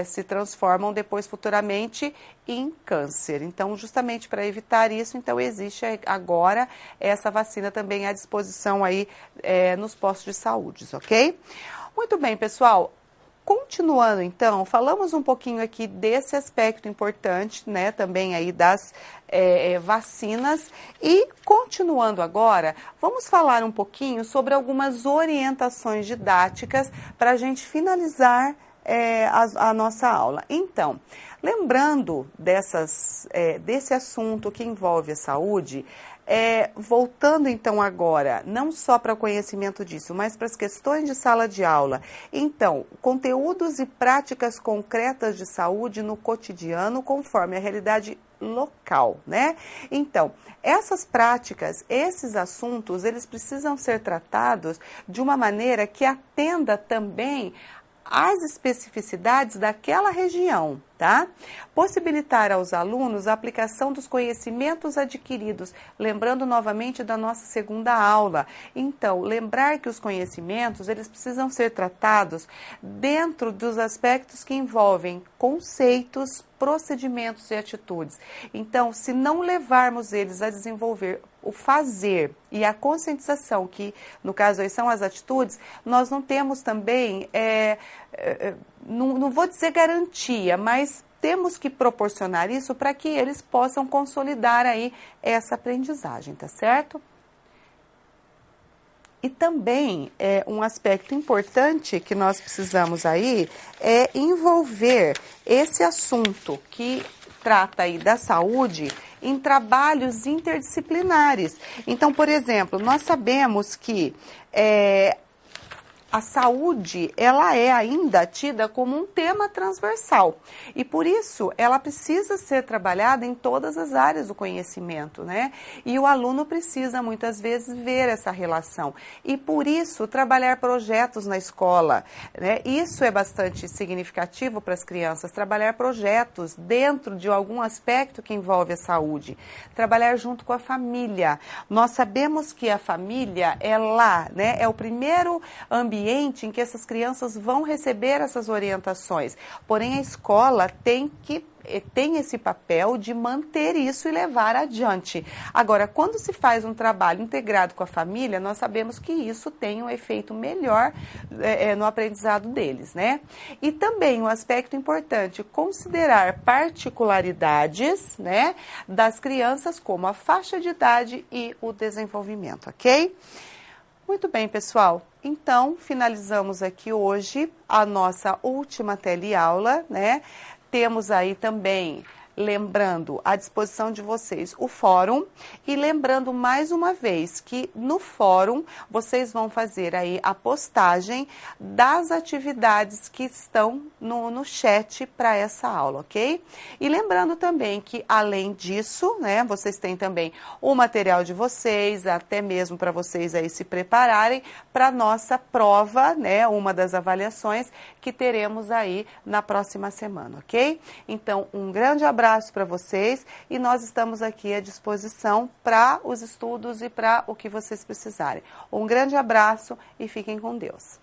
se transformam depois futuramente em câncer. Então, justamente para evitar isso, então existe agora essa vacina também à disposição aí nos postos de saúde, ok? Muito bem, pessoal. Continuando, então, falamos um pouquinho aqui desse aspecto importante, né, também aí das vacinas. E, continuando agora, vamos falar um pouquinho sobre algumas orientações didáticas para a gente finalizar a nossa aula. Então, lembrando desse assunto que envolve a saúde, voltando então agora, não só para o conhecimento disso, mas para as questões de sala de aula. Então, conteúdos e práticas concretas de saúde no cotidiano conforme a realidade local, né? Então, essas práticas, esses assuntos, eles precisam ser tratados de uma maneira que atenda também às especificidades daquela região, tá? Possibilitar aos alunos a aplicação dos conhecimentos adquiridos, lembrando novamente da nossa segunda aula. Então, lembrar que os conhecimentos, eles precisam ser tratados dentro dos aspectos que envolvem conceitos, procedimentos e atitudes. Então, se não levarmos eles a desenvolver o fazer e a conscientização, que no caso aí são as atitudes, nós não temos também, não vou dizer garantia, mas temos que proporcionar isso para que eles possam consolidar aí essa aprendizagem, tá certo? E também um aspecto importante que nós precisamos aí é envolver esse assunto que trata aí da saúde em trabalhos interdisciplinares. Então, por exemplo, nós sabemos que a saúde, ela é ainda tida como um tema transversal e por isso ela precisa ser trabalhada em todas as áreas do conhecimento, né? E o aluno precisa muitas vezes ver essa relação e por isso trabalhar projetos na escola, né? Isso é bastante significativo para as crianças, trabalhar projetos dentro de algum aspecto que envolve a saúde, trabalhar junto com a família. Nós sabemos que a família é lá, né? É o primeiro ambiente ambiente em que essas crianças vão receber essas orientações. Porém, a escola tem esse papel de manter isso e levar adiante. Agora, quando se faz um trabalho integrado com a família, nós sabemos que isso tem um efeito melhor no aprendizado deles, né? E também um aspecto importante, considerar particularidades, né, das crianças, como a faixa de idade e o desenvolvimento, ok? Muito bem, pessoal. Então, finalizamos aqui hoje a nossa última teleaula, né? Temos aí também, lembrando à disposição de vocês o fórum e lembrando mais uma vez que no fórum vocês vão fazer aí a postagem das atividades que estão no chat para essa aula, ok? E lembrando também que além disso, né, vocês têm também o material de vocês, até mesmo para vocês aí se prepararem para a nossa prova, né, uma das avaliações que teremos aí na próxima semana, ok? Então, um grande abraço para vocês e nós estamos aqui à disposição para os estudos e para o que vocês precisarem. Um grande abraço e fiquem com Deus.